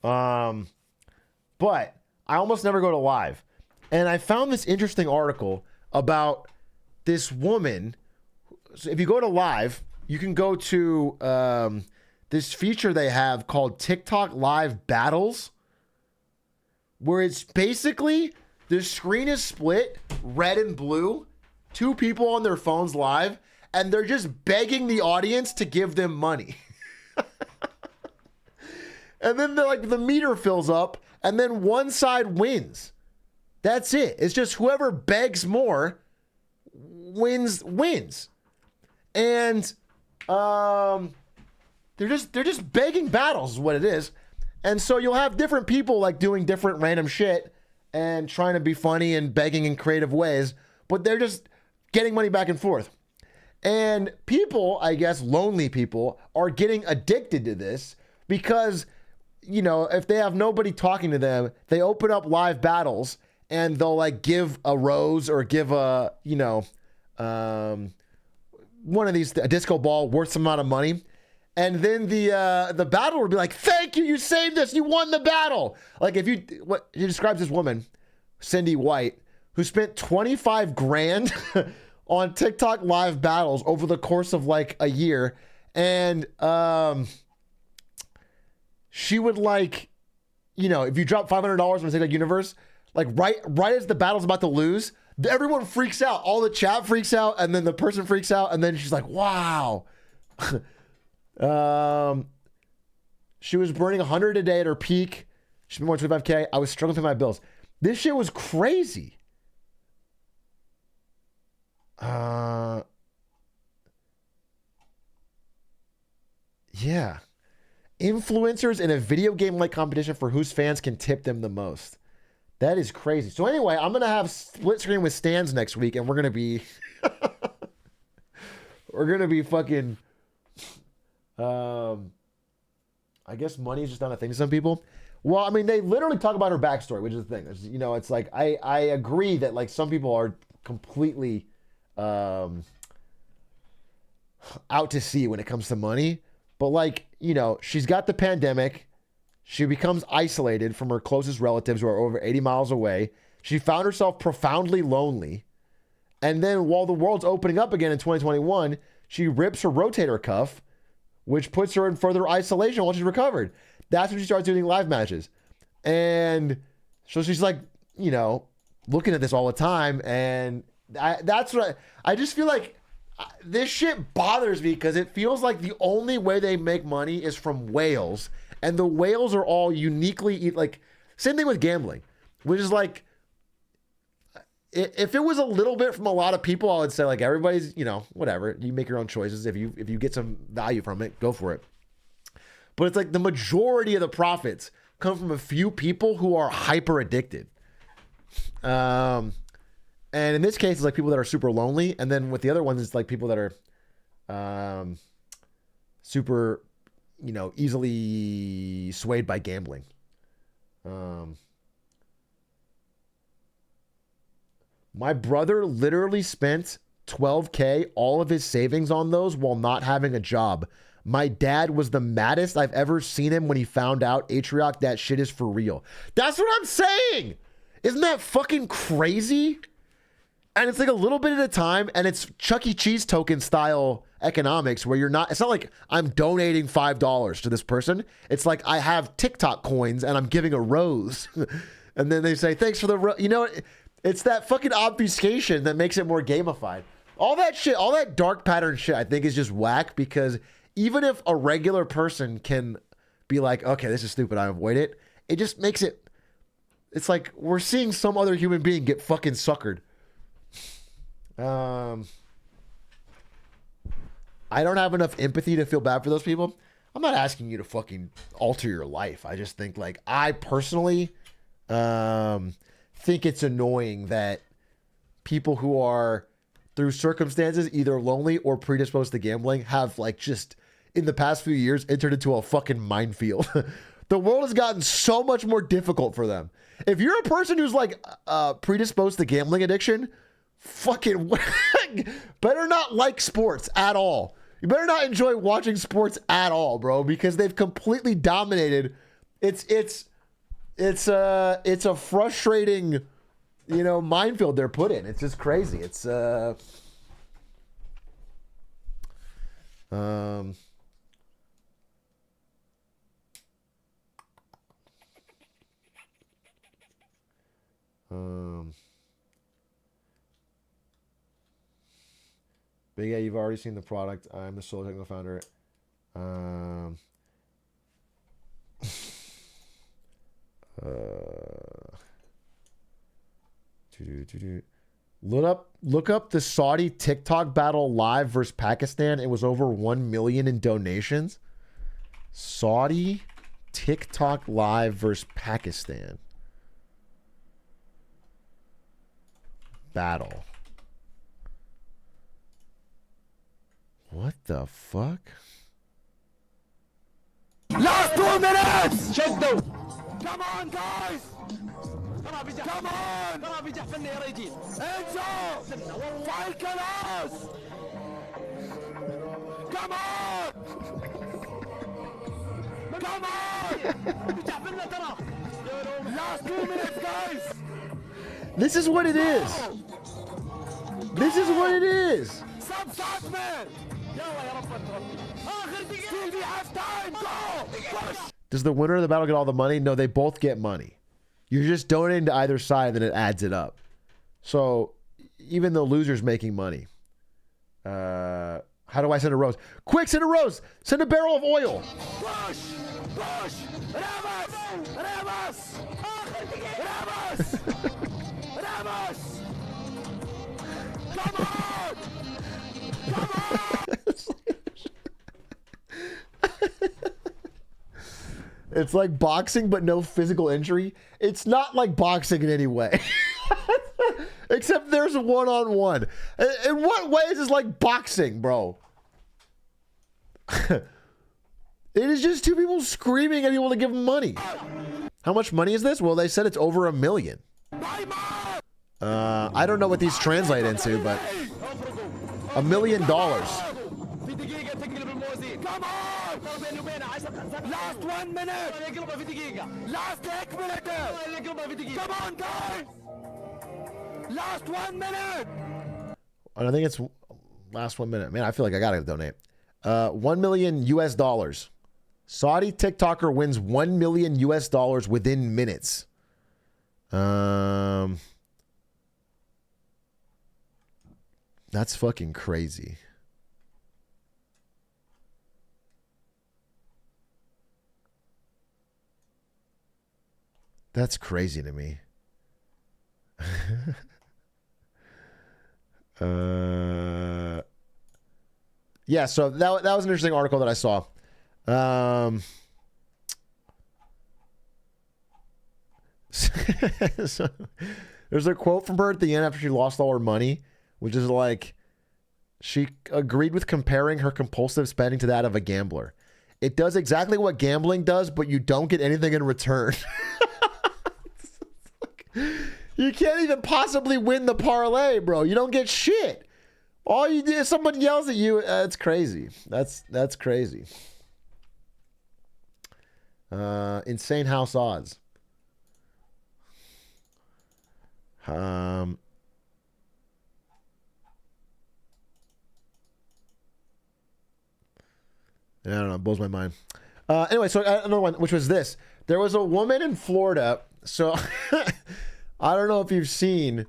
But I almost never go to live. And I found this interesting article about this woman. So if you go to live, you can go to this feature they have called TikTok Live Battles, where it's basically the screen is split, red and blue, two people on their phones live, and they're just begging the audience to give them money. And then the meter fills up, and then one side wins. That's it. It's just whoever begs more wins. And they're just begging battles is what it is. And so you'll have different people like doing different random shit and trying to be funny and begging in creative ways, but they're just getting money back and forth. And people, I guess, lonely people, are getting addicted to this because, you know, if they have nobody talking to them, they open up live battles and they'll like give a rose or give a, you know, one of these, a disco ball worth some amount of money. And then the battle would be like, thank you, you saved us, you won the battle. Like he describes this woman, Cindy White, who spent 25 grand on TikTok live battles over the course of like a year. And she would like, you know, if you drop $500 on TikTok universe, like right as the battle's about to lose, everyone freaks out. All the chat freaks out, and then the person freaks out, and then she's like, wow. She was burning 100 a day at her peak. She spent more than 25K. I was struggling to pay my bills. This shit was crazy. Yeah. Influencers in a video game-like competition for whose fans can tip them the most. That is crazy. So anyway, I'm going to have split screen with Stans next week, and we're going to be... we're going to be fucking... I guess money is just not a thing to some people. Well, I mean, they literally talk about her backstory, which is the thing. It's, you know, it's like, I agree that like some people are completely out to sea when it comes to money. But like, you know, she's got the pandemic. She becomes isolated from her closest relatives who are over 80 miles away. She found herself profoundly lonely. And then while the world's opening up again in 2021, she rips her rotator cuff, which puts her in further isolation while she's recovered. That's when she starts doing live matches. And so she's like, you know, looking at this all the time. And that's what I just feel like this shit bothers me because it feels like the only way they make money is from whales. And the whales are all uniquely, like, same thing with gambling, which is like, if it was a little bit from a lot of people, I would say like everybody's, you know, whatever. You make your own choices. If you get some value from it, go for it. But it's like the majority of the profits come from a few people who are hyper addicted. And And in this case, it's like people that are super lonely. And then with the other ones, it's like people that are super, you know, easily swayed by gambling. My brother literally spent $12K, all of his savings on those while not having a job. My dad was the maddest I've ever seen him when he found out, Atrioc, that shit is for real. That's what I'm saying. Isn't that fucking crazy? And it's like a little bit at a time, and it's Chuck E. Cheese token style economics where you're not, it's not like I'm donating $5 to this person. It's like I have TikTok coins and I'm giving a rose. And then they say, thanks for the rose. You know, it's that fucking obfuscation that makes it more gamified. All that shit, all that dark pattern shit, I think is just whack, because even if a regular person can be like, okay, this is stupid, I avoid it, it just makes it, it's like we're seeing some other human being get fucking suckered. I don't have enough empathy to feel bad for those people. I'm not asking you to fucking alter your life. I just think, like, I personally think it's annoying that people who are, through circumstances, either lonely or predisposed to gambling, have, like, just in the past few years entered into a fucking minefield. The world has gotten so much more difficult for them. If you're a person who's like predisposed to gambling addiction, fucking better not like sports at all. You better not enjoy watching sports at all, bro, because they've completely dominated. It's a frustrating, you know, minefield they're put in. It's just crazy. It's But yeah, you've already seen the product. I'm the sole technical founder. Look up the Saudi TikTok battle live versus Pakistan. It was over 1 million in donations. Saudi TikTok live versus Pakistan battle. What the fuck? Last 2 minutes! شدوا! Come on guys! Come on! انسوا! فايل كلاس! Come on! Come on! Last 2 minutes guys! This is what it is. This is what it is. Does the winner of the battle get all the money? No, they both get money. You're just donating to either side, then it adds it up. So even the loser's making money. How do I send a rose? Quick, send a rose. Send a barrel of oil. Push! Push! Ramos! Ramos! Ramos! Ramos! Come on! Come on! It's like boxing, but no physical injury. It's not like boxing in any way. Except there's a one-on-one. In what way is this like boxing, bro? It is just two people screaming at people to give them money. How much money is this? Well, they said it's over 1 million. I don't know what these translate into, but $1 million. Come on! Last 1 minute! Last 8 minutes! Come on, guys! Last 1 minute! I think it's last 1 minute. Man, I feel like I gotta donate. 1 million US dollars. Saudi TikToker wins $1 million US dollars within minutes. That's fucking crazy. That's crazy to me. Yeah, so that was an interesting article that I saw. There's a quote from her at the end after she lost all her money, which is like, she agreed with comparing her compulsive spending to that of a gambler. It does exactly what gambling does, but you don't get anything in return. You can't even possibly win the parlay, bro. You don't get shit. All you do is someone yells at you. It's crazy. That's crazy. Insane house odds. I don't know. It blows my mind. Anyway, so another one, which was this. There was a woman in Florida. So I don't know if you've seen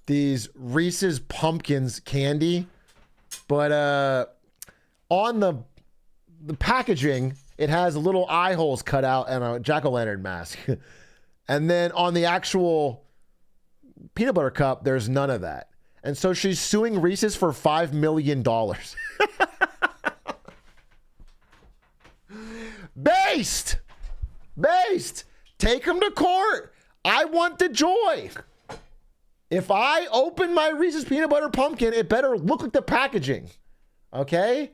these Reese's Pumpkins candy, but on the packaging, it has little eye holes cut out and a jack-o'-lantern mask. And then on the actual peanut butter cup, there's none of that. And so she's suing Reese's for $5 million. Based. Take him to court. I want the joy. If I open my Reese's peanut butter pumpkin, it better look like the packaging. Okay?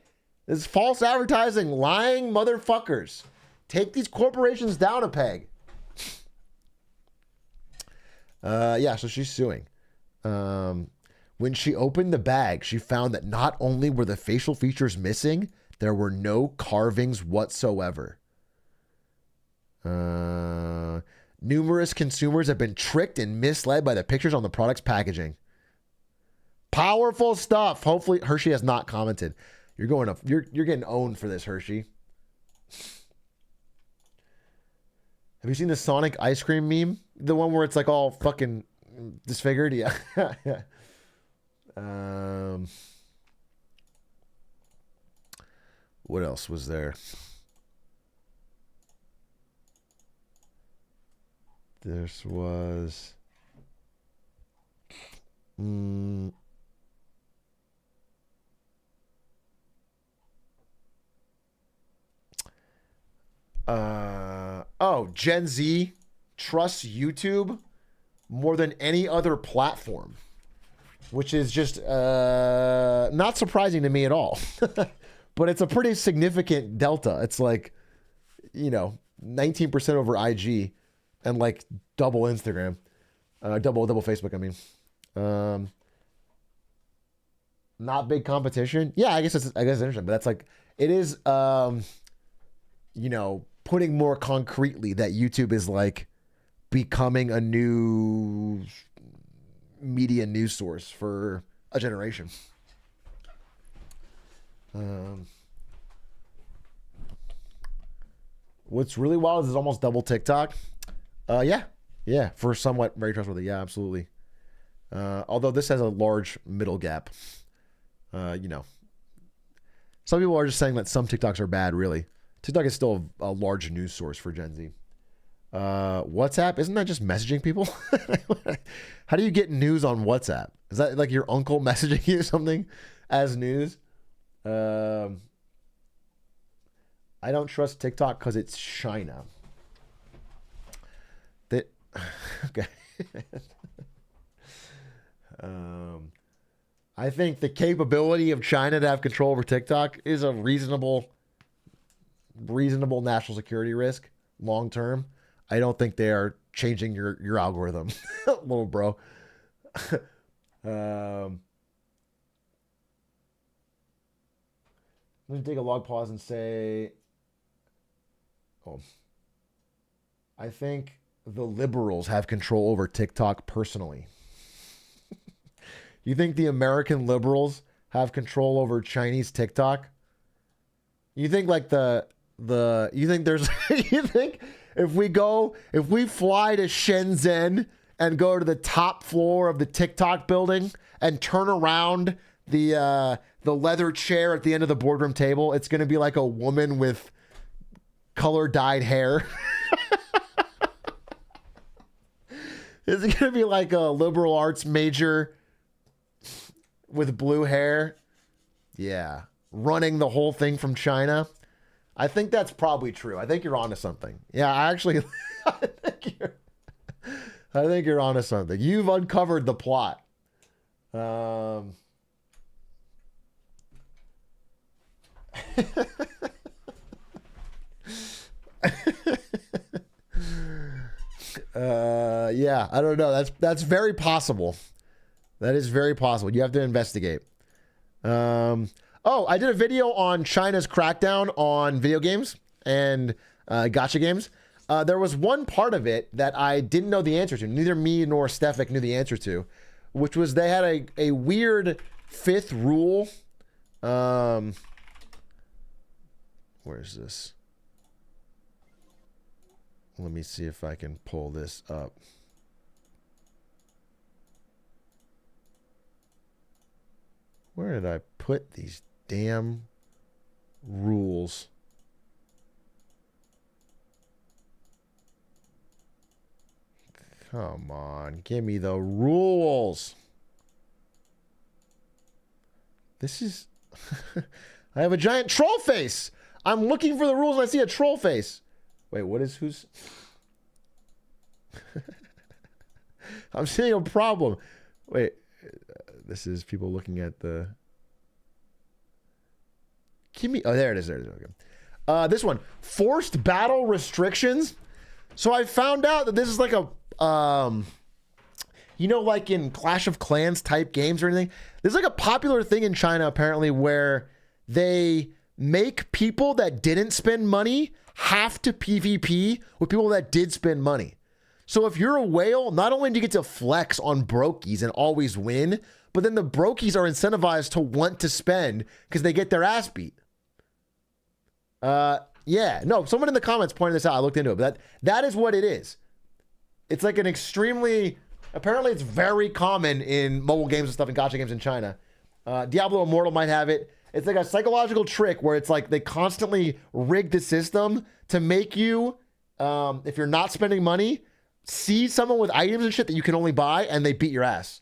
This is false advertising, lying motherfuckers. Take these corporations down a peg. Yeah, so she's suing. When she opened the bag, she found that not only were the facial features missing, there were no carvings whatsoever. Numerous consumers have been tricked and misled by the pictures on the product's packaging. Powerful stuff. Hopefully, Hershey has not commented. You're getting owned for this, Hershey. Have you seen the Sonic ice cream meme? The one where it's like all fucking disfigured? Yeah. What else was there? This was... Gen Z trusts YouTube more than any other platform, which is just not surprising to me at all. But it's a pretty significant delta. It's like, 19% over IG and like double Instagram, double Facebook. I mean, not big competition. Yeah, I guess it's interesting, but that's like, it is, putting more concretely that YouTube is like becoming a new media news source for a generation. What's really wild is it's almost double TikTok. Yeah, for somewhat very trustworthy. Yeah, absolutely. Although this has a large middle gap. Some people are just saying that some TikToks are bad, really. TikTok is still a large news source for Gen Z. WhatsApp, isn't that just messaging people? How do you get news on WhatsApp? Is that like your uncle messaging you something as news? I don't trust TikTok because it's China. Okay. I think the capability of China to have control over TikTok is a reasonable national security risk long term. I don't think they are changing your algorithm, little bro. Let me take a log pause and say, I think the liberals have control over TikTok personally. You think the American liberals have control over Chinese TikTok? You think like you think there's, you think if we fly to Shenzhen and go to the top floor of the TikTok building and turn around the leather chair at the end of the boardroom table, it's going to be like a woman with color dyed hair? Is it going to be like a liberal arts major with blue hair? Yeah. Running the whole thing from China? I think that's probably true. I think you're onto something. Yeah, I I think you're onto something. You've uncovered the plot. Yeah, I don't know. That's very possible. That is very possible. You have to investigate. Oh, I did a video on China's crackdown on video games and gacha games. There was one part of it that I didn't know the answer to. Neither me nor Stefik knew the answer to, which was they had a weird fifth rule. Where is this? Let me see if I can pull this up. Where did I put these damn rules? Come on, give me the rules. This is... I have a giant troll face. I'm looking for the rules and I see a troll face. Wait, what is who's... I'm seeing a problem. Wait, this is people looking at the... Give me... Oh, there it is. There it is. Okay. This one. Forced battle restrictions. So I found out that this is like a... you know, like in Clash of Clans type games or anything. There's like a popular thing in China, apparently, where they make people that didn't spend money have to PvP with people that did spend money. So if you're a whale, not only do you get to flex on brokies and always win, but then the brokies are incentivized to want to spend because they get their ass beat. Yeah, no, someone in the comments pointed this out. I looked into it, but that is what it is. It's like an extremely, apparently it's very common in mobile games and stuff and gacha games in China. Diablo Immortal might have it. It's like a psychological trick where it's like they constantly rig the system to make you, if you're not spending money, see someone with items and shit that you can only buy, and they beat your ass.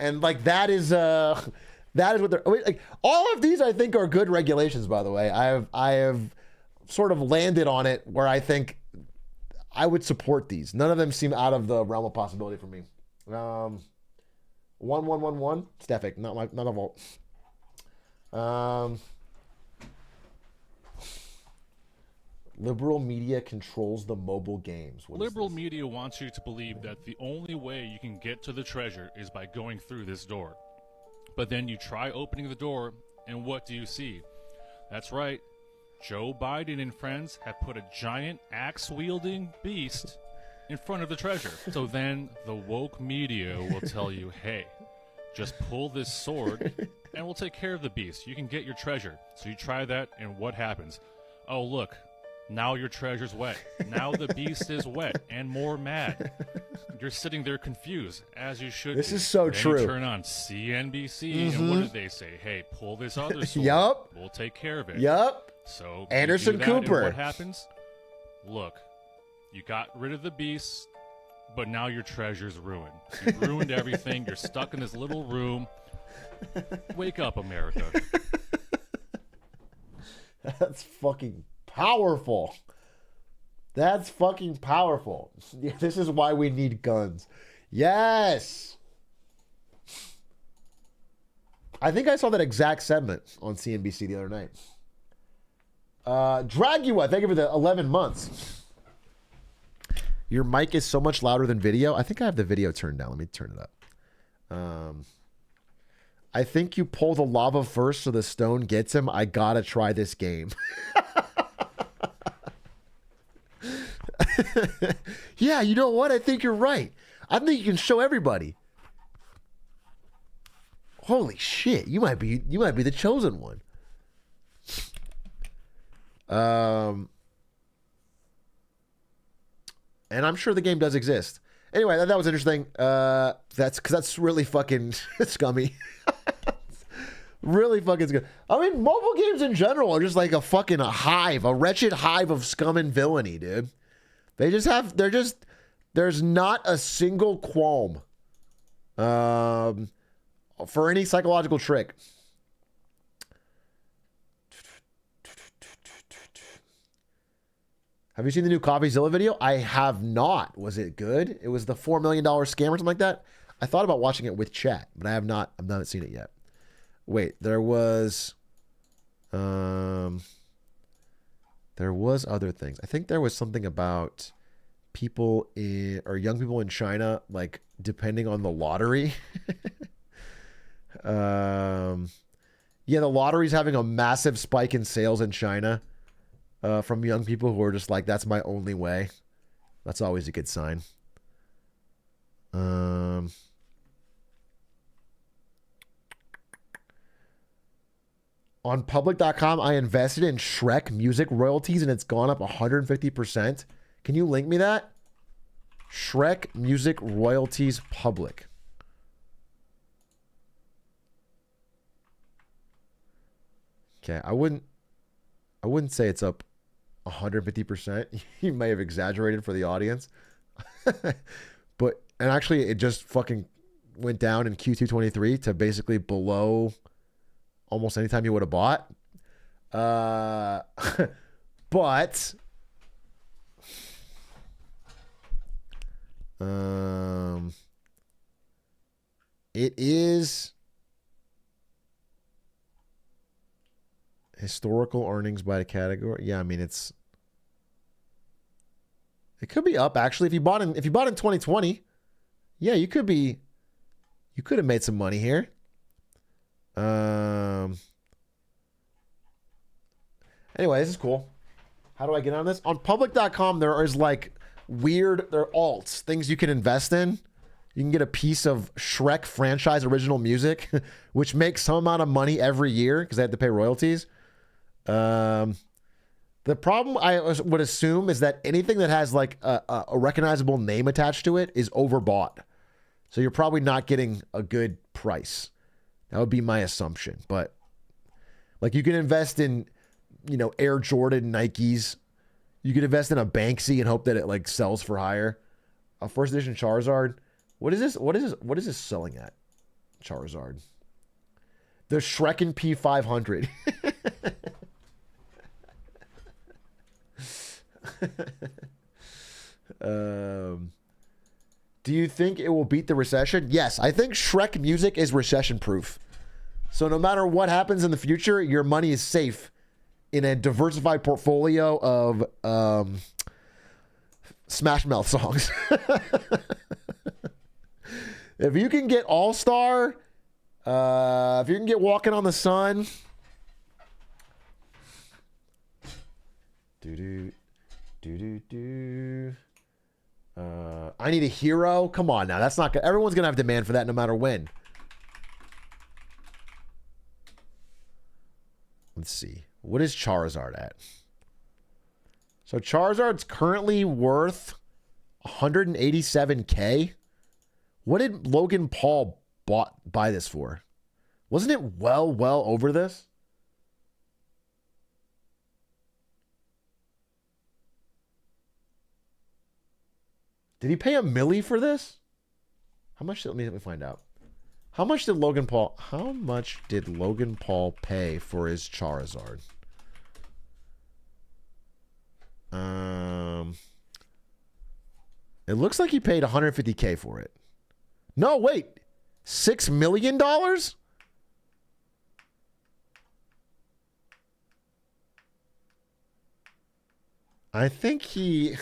And like that is what they're like. All of these I think are good regulations. By the way, I have sort of landed on it where I think I would support these. None of them seem out of the realm of possibility for me. 1111 Stefik, not a vault. Liberal media controls the mobile games. Liberal media wants you to believe that the only way you can get to the treasure is by going through this door. But then you try opening the door, and what do you see? That's right. Joe Biden and friends have put a giant axe-wielding beast in front of the treasure. So then the woke media will tell you, hey, just pull this sword and we'll take care of the beast. You can get your treasure. So you try that, and what happens? Oh, look. Now your treasure's wet. Now the beast is wet and more mad. You're sitting there confused, as you should This be. is so then true. You turn on CNBC, and what did they say? Hey, pull this other sword. Yup. We'll take care of it. Yup. So Anderson you do that, and Cooper. what happens? Look, you got rid of the beast, but now your treasure's ruined. You've ruined everything. You're stuck in this little room. Wake up, America. That's fucking powerful. That's fucking powerful. Yeah, this is why we need guns. Yes. I think I saw that exact segment on CNBC the other night. Dragua, thank you for the 11 months. Your mic is so much louder than video. I think I have the video turned down. Let me turn it up. I think you pull the lava first so the stone gets him. I gotta try this game. Yeah, you know what? I think you're right. I think you can show everybody. Holy shit, you might be the chosen one. And I'm sure the game does exist. Anyway, that was interesting. That's really fucking scummy. Really fucking scummy. I mean, mobile games in general are just like a fucking hive, a wretched hive of scum and villainy, dude. There's not a single qualm for any psychological trick. Have you seen the new CoffeeZilla video? I have not. Was it good? It was the $4 million scam or something like that. I thought about watching it with chat, but I have not. I've not seen it yet. Wait, there was other things. I think there was something about people young people in China, like depending on the lottery. Yeah, the lottery's having a massive spike in sales in China from young people who are just like, that's my only way. That's always a good sign. On public.com, I invested in Shrek music royalties and it's gone up 150%. Can you link me that? Shrek music royalties public. Okay, I wouldn't say it's up 150%. You may have exaggerated for the audience. And actually it just fucking went down in Q2 23 to basically below almost any time you would have bought. But it is historical earnings by the category. Yeah, I mean it could be up actually if you bought in 2020. Yeah, you could have made some money here. Anyway, this is cool. How do I get on this? On public.com, there are alts, things you can invest in. You can get a piece of Shrek franchise original music, which makes some amount of money every year because they have to pay royalties. The problem I would assume is that anything that has like a recognizable name attached to it is overbought. So you're probably not getting a good price. That would be my assumption. But like you can invest in, Air Jordan Nikes. You could invest in a Banksy and hope that it like sells for higher. A first edition Charizard. What is this? What is this selling at? Charizard. The Shrekin P500. Do you think it will beat the recession? Yes, I think Shrek music is recession proof. So no matter what happens in the future, your money is safe in a diversified portfolio of Smash Mouth songs. If you can get All Star, if you can get Walking on the Sun, I Need a Hero. Come on now, that's not good. Everyone's gonna have demand for that no matter when. Let's see. What is Charizard at? So Charizard's currently worth 187K. What did Logan Paul buy this for? Wasn't it well over this? Did he pay $1 million for this? How much? Let me find out. How much did Logan Paul pay for his Charizard? It looks like he paid 150K for it. No, wait. $6 million? I think he...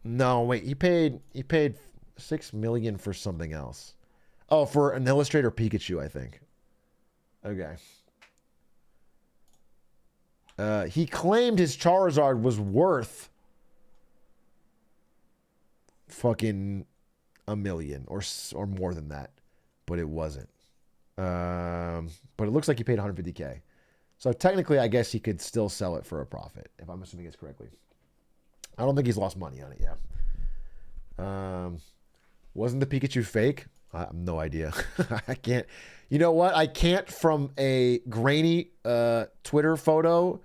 No, wait. He paid $6 million for something else. Oh, for an Illustrator Pikachu, I think. Okay. He claimed his Charizard was worth fucking $1 million or more than that, but it wasn't. But it looks like he paid 150K. So technically, I guess he could still sell it for a profit, if I'm assuming it's correctly. I don't think he's lost money on it yet. Wasn't the Pikachu fake? I have no idea. I can't. You know what? I can't from a grainy Twitter photo,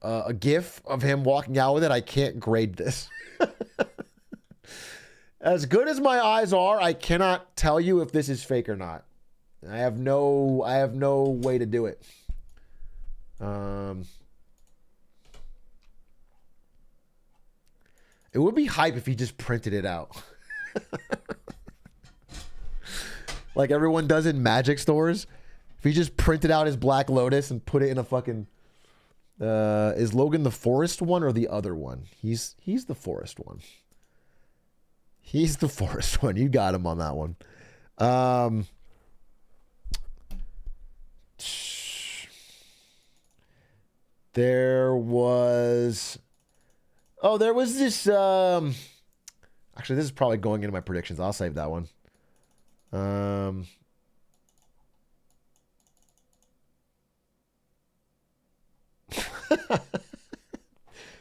a GIF of him walking out with it. I can't grade this. As good as my eyes are, I cannot tell you if this is fake or not. I have no way to do it. It would be hype if he just printed it out. Like everyone does in magic stores. If he just printed out his Black Lotus and put it in a fucking... is Logan the forest one or the other one? He's the forest one. He's the forest one. You got him on that one. There was... Oh, there was this... Actually, this is probably going into my predictions. I'll save that one.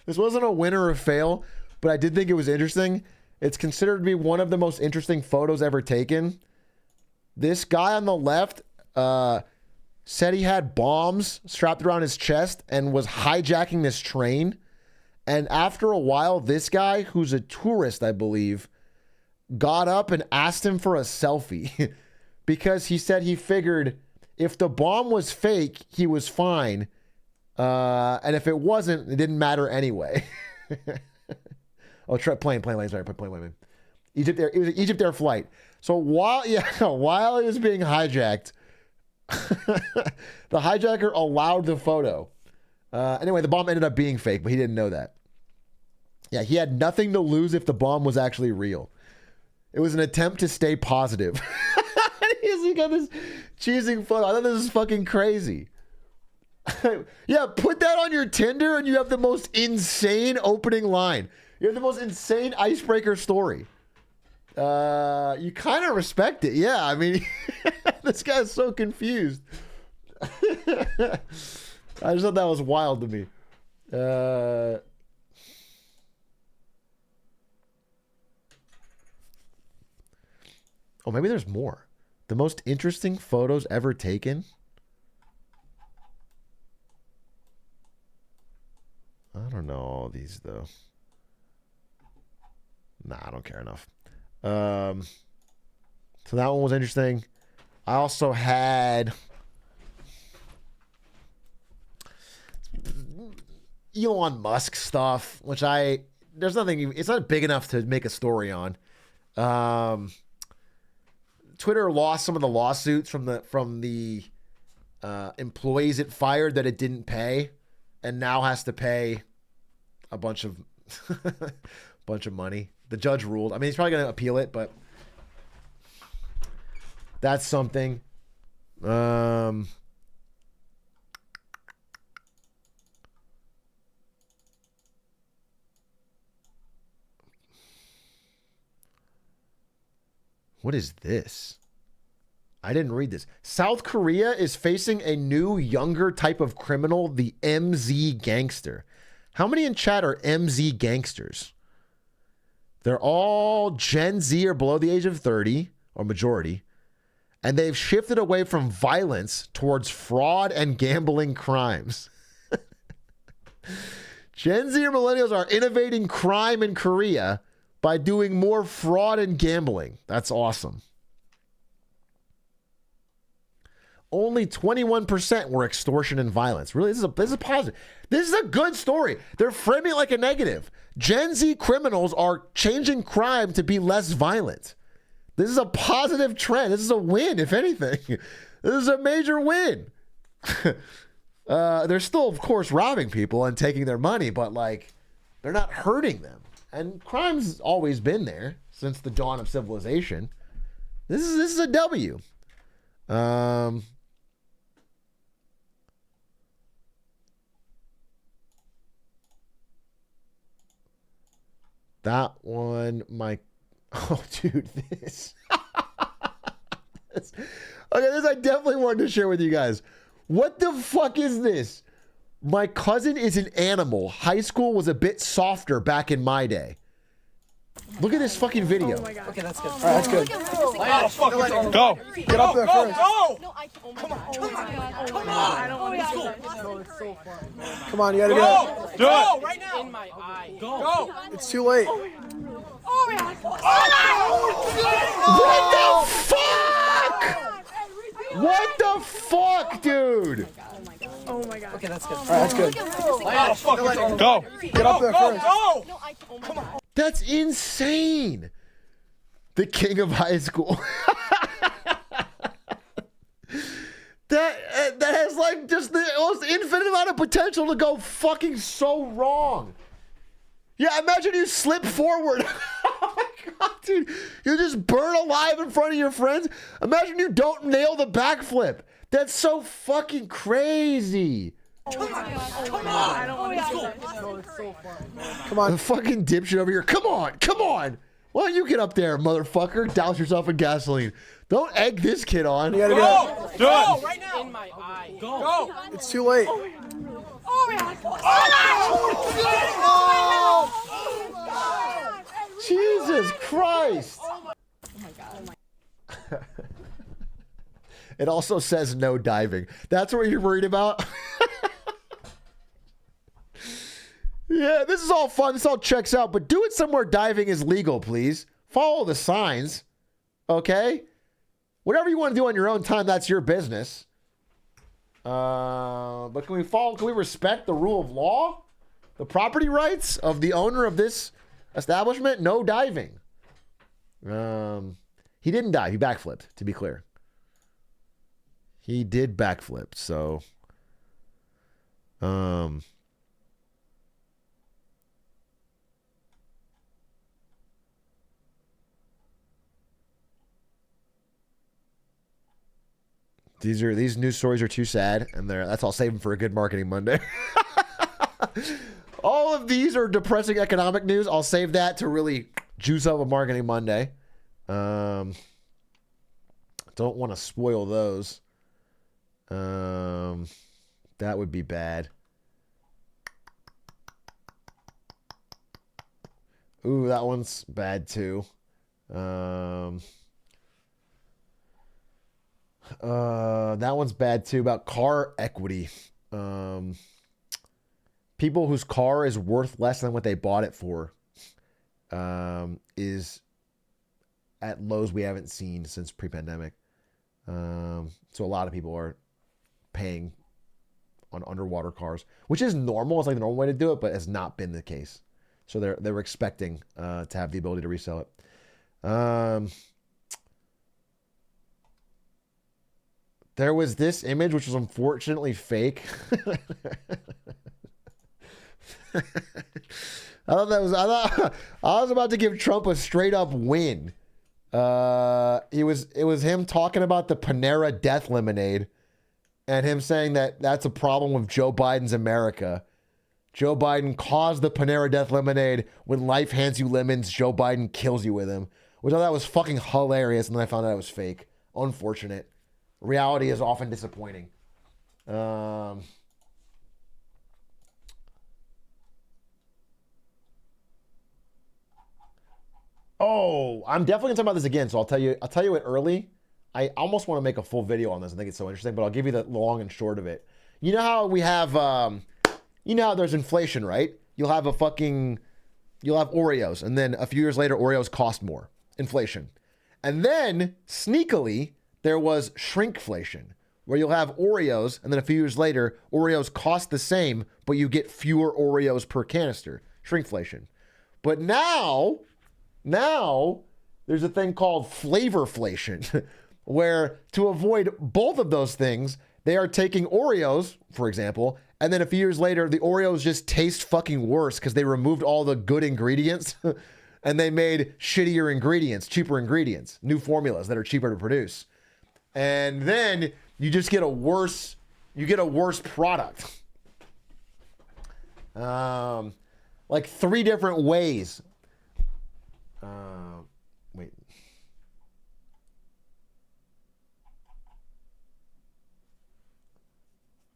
This wasn't a win or a fail, but I did think it was interesting. It's considered to be one of the most interesting photos ever taken. This guy on the left said he had bombs strapped around his chest and was hijacking this train. And after a while, this guy, who's a tourist, I believe, got up and asked him for a selfie because he said he figured if the bomb was fake, he was fine. And if it wasn't, it didn't matter anyway. Oh, plane. Sorry, plane. Egypt Air. It was an Egypt Air flight. So while it was being hijacked, the hijacker allowed the photo. Anyway, the bomb ended up being fake, but he didn't know that. Yeah, he had nothing to lose if the bomb was actually real. It was an attempt to stay positive. He's got this cheesing photo. I thought this was fucking crazy. Yeah, put that on your Tinder and you have the most insane opening line. You have the most insane icebreaker story. You kind of respect it. Yeah, I mean, this guy's so confused. I just thought that was wild to me. Oh, maybe there's more. The most interesting photos ever taken. I don't know all these, though. Nah, I don't care enough. So that one was interesting. I also had Elon Musk stuff, which there's nothing, it's not big enough to make a story on. Twitter lost some of the lawsuits from the employees it fired that it didn't pay, and now has to pay a bunch of money. The judge ruled. I mean, he's probably going to appeal it, but that's something. What is this? I didn't read this. South Korea is facing a new, younger type of criminal, the MZ gangster. How many in chat are MZ gangsters? They're all Gen Z or below the age of 30, or majority. And they've shifted away from violence towards fraud and gambling crimes. Gen Z or millennials are innovating crime in Korea by doing more fraud and gambling. That's awesome. Only 21% were extortion and violence. Really, this is a positive. This is a good story. They're framing it like a negative. Gen Z criminals are changing crime to be less violent. This is a positive trend. This is a win, if anything. This is a major win. They're still, of course, robbing people and taking their money, but like, they're not hurting them. And crime's always been there since the dawn of civilization. This is a W. That one, oh, dude, this. Okay, this I definitely wanted to share with you guys. What the fuck is this? My cousin is an animal. High school was a bit softer back in my day. Look at this fucking video. Oh my God. Okay, that's good. Oh, All right, that's good. Oh, fuck it. Go. Get up there first. Go! No, come on. I don't want to do that. No, it's so fun. Come on, you gotta do it. Do it! Right now. In my eye. Go! It's too late. Oh my God. What the fuck, dude? Oh my God. Okay, that's good. All right, that's good. Oh, fuck it. Go! Get up there first. Go! No, come on. That's insane. The king of high school. that has like just the most infinite amount of potential to go fucking so wrong. Yeah, imagine you slip forward. Oh my god, dude. You just burn alive in front of your friends. Imagine you don't nail the backflip. That's so fucking crazy. Come on! I don't want to go. It's so fun. Come on. The fucking dipshit over here. Come on, come on. Why don't you get up there, motherfucker? Douse yourself in gasoline. Don't egg this kid on. You gotta go. Go! Right now! In my eye. Go! It's too late. Oh my god! Oh! Jesus Christ. Oh my god. It also says no diving. That's what you're worried about? Yeah, this is all fun. This all checks out. But do it somewhere diving is legal, please. Follow the signs. Okay? Whatever you want to do on your own time, that's your business. But can we respect the rule of law? The property rights of the owner of this establishment? No diving. He didn't dive. He backflipped, to be clear. He did backflip, so these news stories are too sad, and that's all saving for a good marketing Monday. All of these are depressing economic news. I'll save that to really juice up a marketing Monday. Don't want to spoil those. That would be bad. Ooh, that one's bad too. That one's bad too, about car equity. People whose car is worth less than what they bought it for is at lows we haven't seen since pre-pandemic. So a lot of people are paying on underwater cars, which is normal. It's like the normal way to do it, but has not been the case. So they were expecting to have the ability to resell it. There was this image, which was unfortunately fake. I was about to give Trump a straight up win. It was him talking about the Panera Death Lemonade and him saying that that's a problem with Joe Biden's America. Joe Biden caused the Panera Death Lemonade. When life hands you lemons, Joe Biden kills you with them. Which I thought was fucking hilarious, and then I found out it was fake. Unfortunate. Reality is often disappointing. Oh, I'm definitely gonna talk about this again, so I'll tell you it early. I almost want to make a full video on this. I think it's so interesting, but I'll give you the long and short of it. You know how we have, you know how there's inflation, right? You'll have Oreos, and then a few years later, Oreos cost more. Inflation. And then, sneakily, there was shrinkflation, where you'll have Oreos, and then a few years later, Oreos cost the same, but you get fewer Oreos per canister. Shrinkflation. But now there's a thing called flavorflation, where to avoid both of those things, they are taking Oreos, for example, and then a few years later, the Oreos just taste fucking worse because they removed all the good ingredients and they made shittier ingredients, cheaper ingredients, new formulas that are cheaper to produce. And then you just get a worse product. Like 3 different ways. Wait.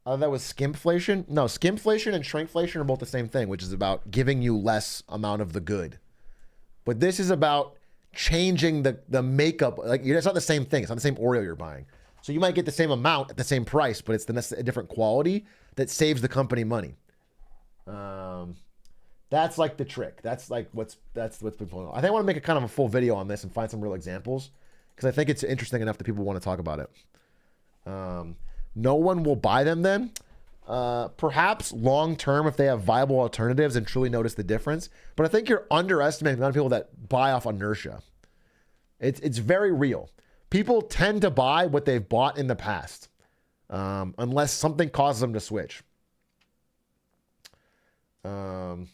That was skimpflation? No, skimpflation and shrinkflation are both the same thing, which is about giving you less amount of the good. But this is about changing the makeup. Like, it's not the same thing. It's not the same Oreo you're buying. So you might get the same amount at the same price, but it's a different quality that saves the company money. That's like the trick. That's what's been going on. I think I want to make a kind of a full video on this and find some real examples because I think it's interesting enough that people want to talk about it. No one will buy them then. Perhaps long term, if they have viable alternatives and truly notice the difference. But I think you're underestimating the amount of people that buy off inertia. It's very real. People tend to buy what they've bought in the past, unless something causes them to switch. And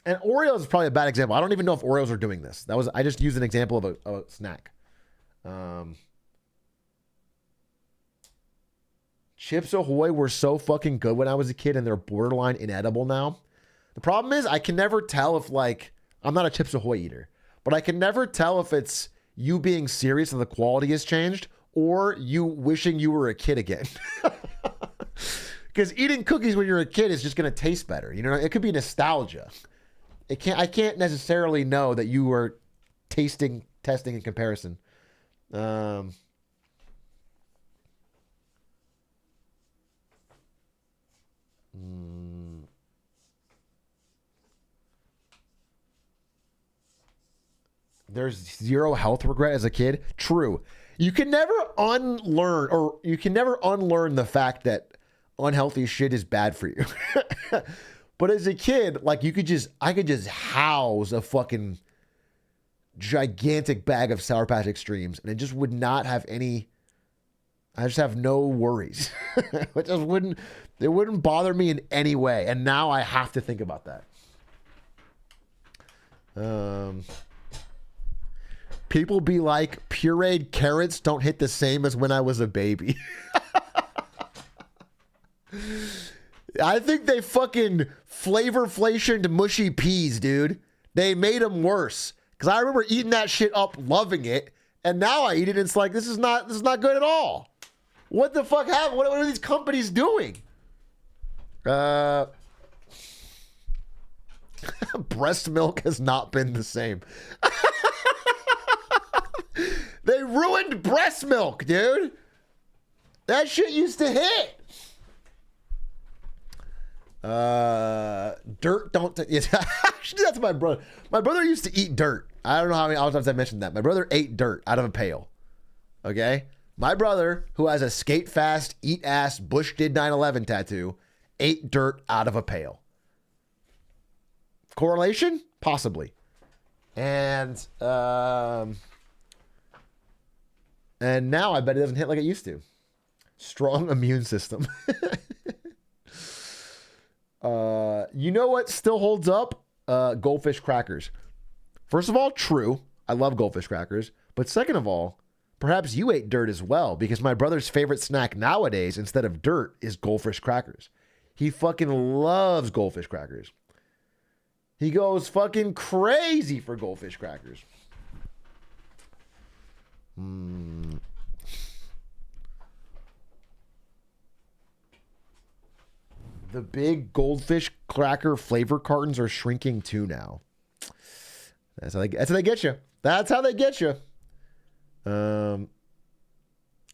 Oreos is probably a bad example. I don't even know if Oreos are doing this. I just used an example of a snack. Chips Ahoy were so fucking good when I was a kid, and they're borderline inedible now. The problem is I can never tell if, like, I'm not a Chips Ahoy eater, but I can never tell if it's you being serious and the quality has changed or you wishing you were a kid again. Because eating cookies when you're a kid is just going to taste better. You know, it could be nostalgia. I can't necessarily know that you were testing in comparison. There's zero health regret as a kid. True. You can never unlearn the fact that unhealthy shit is bad for you. But as a kid, like I could just house a fucking gigantic bag of Sour Patch Extremes and it just would not have any. I just have no worries. It wouldn't bother me in any way. And now I have to think about that. People be like, pureed carrots don't hit the same as when I was a baby. I think they fucking flavorflationed mushy peas, dude. They made them worse. Because I remember eating that shit up, loving it. And now I eat it and it's like, this is not good at all. What the fuck happened? What are these companies doing? Breast milk has not been the same. They ruined breast milk, dude. That shit used to hit. Dirt don't. Actually, that's my brother. My brother used to eat dirt. I don't know how many times I mentioned that. My brother ate dirt out of a pail. Okay? My brother, who has a skate fast, eat ass, Bush did 9/11 tattoo, ate dirt out of a pail. Correlation? Possibly. And now I bet it doesn't hit like it used to. Strong immune system. You know what still holds up? Goldfish crackers. First of all, true. I love goldfish crackers. But second of all, perhaps you ate dirt as well, because my brother's favorite snack nowadays, instead of dirt, is goldfish crackers. He fucking loves goldfish crackers. He goes fucking crazy for goldfish crackers. The big goldfish cracker flavor cartons are shrinking too now. That's how they get you. That's how they get you.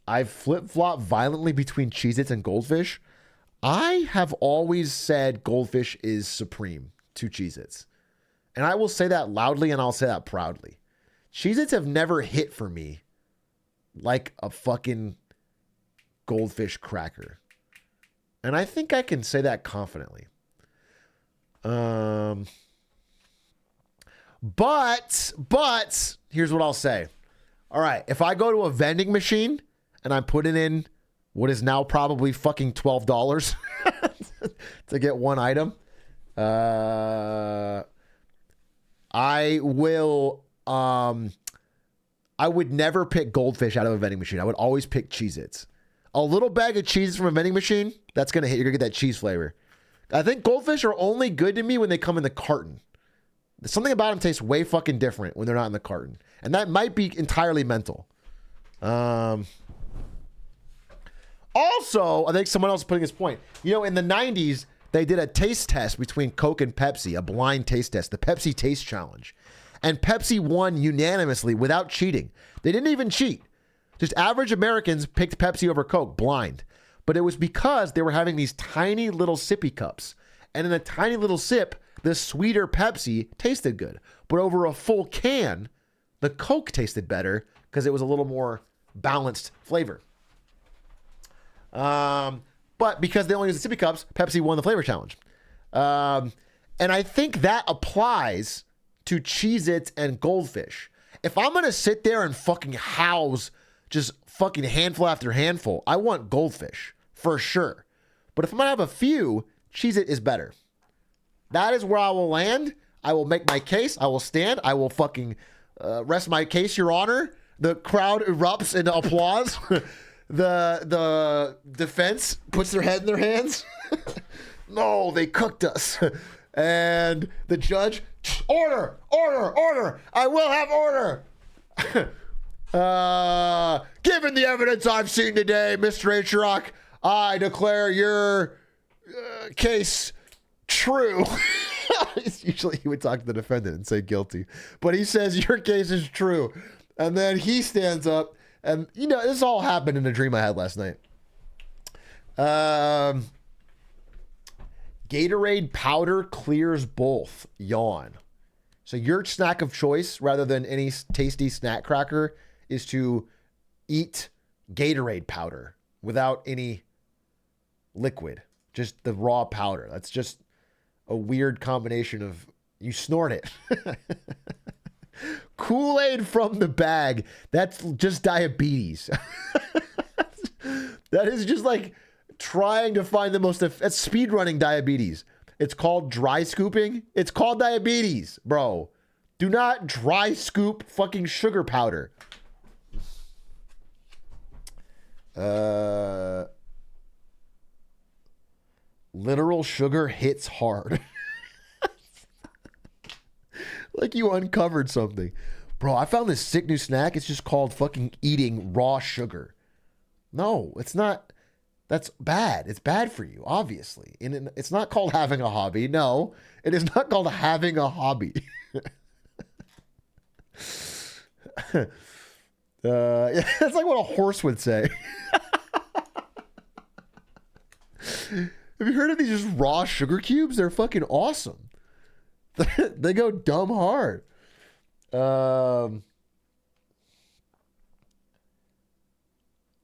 I flip-flop violently between Cheez-Its and Goldfish. I have always said Goldfish is supreme to Cheez-Its. And I will say that loudly and I'll say that proudly. Cheez-Its have never hit for me like a fucking Goldfish cracker. And I think I can say that confidently. But here's what I'll say. All right, if I go to a vending machine and I'm putting in what is now probably fucking $12 to get one item, I would never pick Goldfish out of a vending machine. I would always pick Cheez-Its. A little bag of cheese from a vending machine, that's going to hit. You're going to get that cheese flavor. I think Goldfish are only good to me when they come in the carton. Something about them tastes way fucking different when they're not in the carton. And that might be entirely mental. Also, I think someone else is putting his point. You know, in the 90s, they did a taste test between Coke and Pepsi, a blind taste test, the Pepsi Taste Challenge. And Pepsi won unanimously without cheating. They didn't even cheat. Just average Americans picked Pepsi over Coke, blind. But it was because they were having these tiny little sippy cups. And in a tiny little sip, the sweeter Pepsi tasted good. But over a full can, the Coke tasted better because it was a little more balanced flavor. But because they only use the sippy cups, Pepsi won the flavor challenge. And I think that applies to Cheez-Its and Goldfish. If I'm going to sit there and fucking house just fucking handful after handful, I want Goldfish for sure. But if I'm going to have a few, Cheez-It is better. That is where I will land. I will make my case. I will stand. I will fucking rest my case, Your Honor. The crowd erupts into applause. The defense puts their head in their hands. No, they cooked us. And the judge, order, order, order. I will have order. Given the evidence I've seen today, Mr. Atrioc, I declare your case true. Usually he would talk to the defendant and say guilty. But he says your case is true. And then he stands up. And, you know, this all happened in a dream I had last night. Gatorade powder clears both. Yawn. So your snack of choice, rather than any tasty snack cracker, is to eat Gatorade powder without any liquid. Just the raw powder. That's just a weird combination of... You snort it. Kool-Aid from the bag. That's just diabetes. That is just like trying to find the most... That's speedrunning diabetes. It's called dry scooping. It's called diabetes, bro. Do not dry scoop fucking sugar powder. Literal sugar hits hard. Like you uncovered something. Bro, I found this sick new snack. It's just called fucking eating raw sugar. No, it's not. That's bad. It's bad for you, obviously. And it's not called having a hobby. No, it is not called having a hobby. It's like what a horse would say. Have you heard of these just raw sugar cubes? They're fucking awesome. They go dumb hard.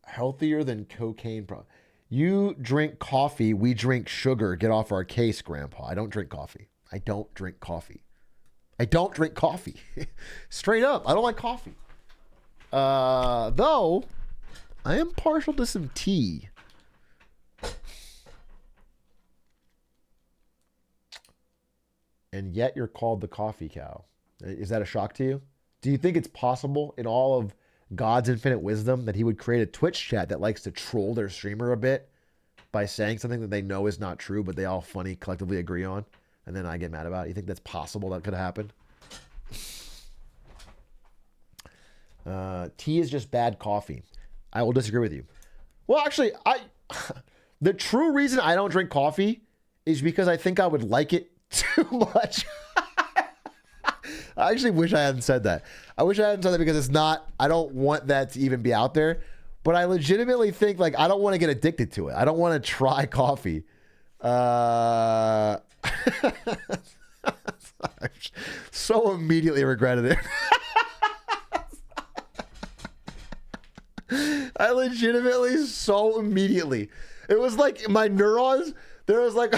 Healthier than cocaine. You drink coffee. We drink sugar. Get off our case, Grandpa. I don't drink coffee. I don't drink coffee. I don't drink coffee. Straight up. I don't like coffee. Though, I am partial to some tea. And yet you're called the coffee cow. Is that a shock to you? Do you think it's possible in all of God's infinite wisdom that he would create a Twitch chat that likes to troll their streamer a bit by saying something that they know is not true, but they all funny collectively agree on, and then I get mad about it? You think that's possible that could happen? Tea is just bad coffee. I will disagree with you. Well, actually, the true reason I don't drink coffee is because I think I would like it too much. I actually wish I hadn't said that. I wish I hadn't said that because it's not, I don't want that to even be out there. But I legitimately think, like, I don't want to get addicted to it. I don't want to try coffee. So immediately regretted it. I legitimately so immediately. It was like my neurons, there was like...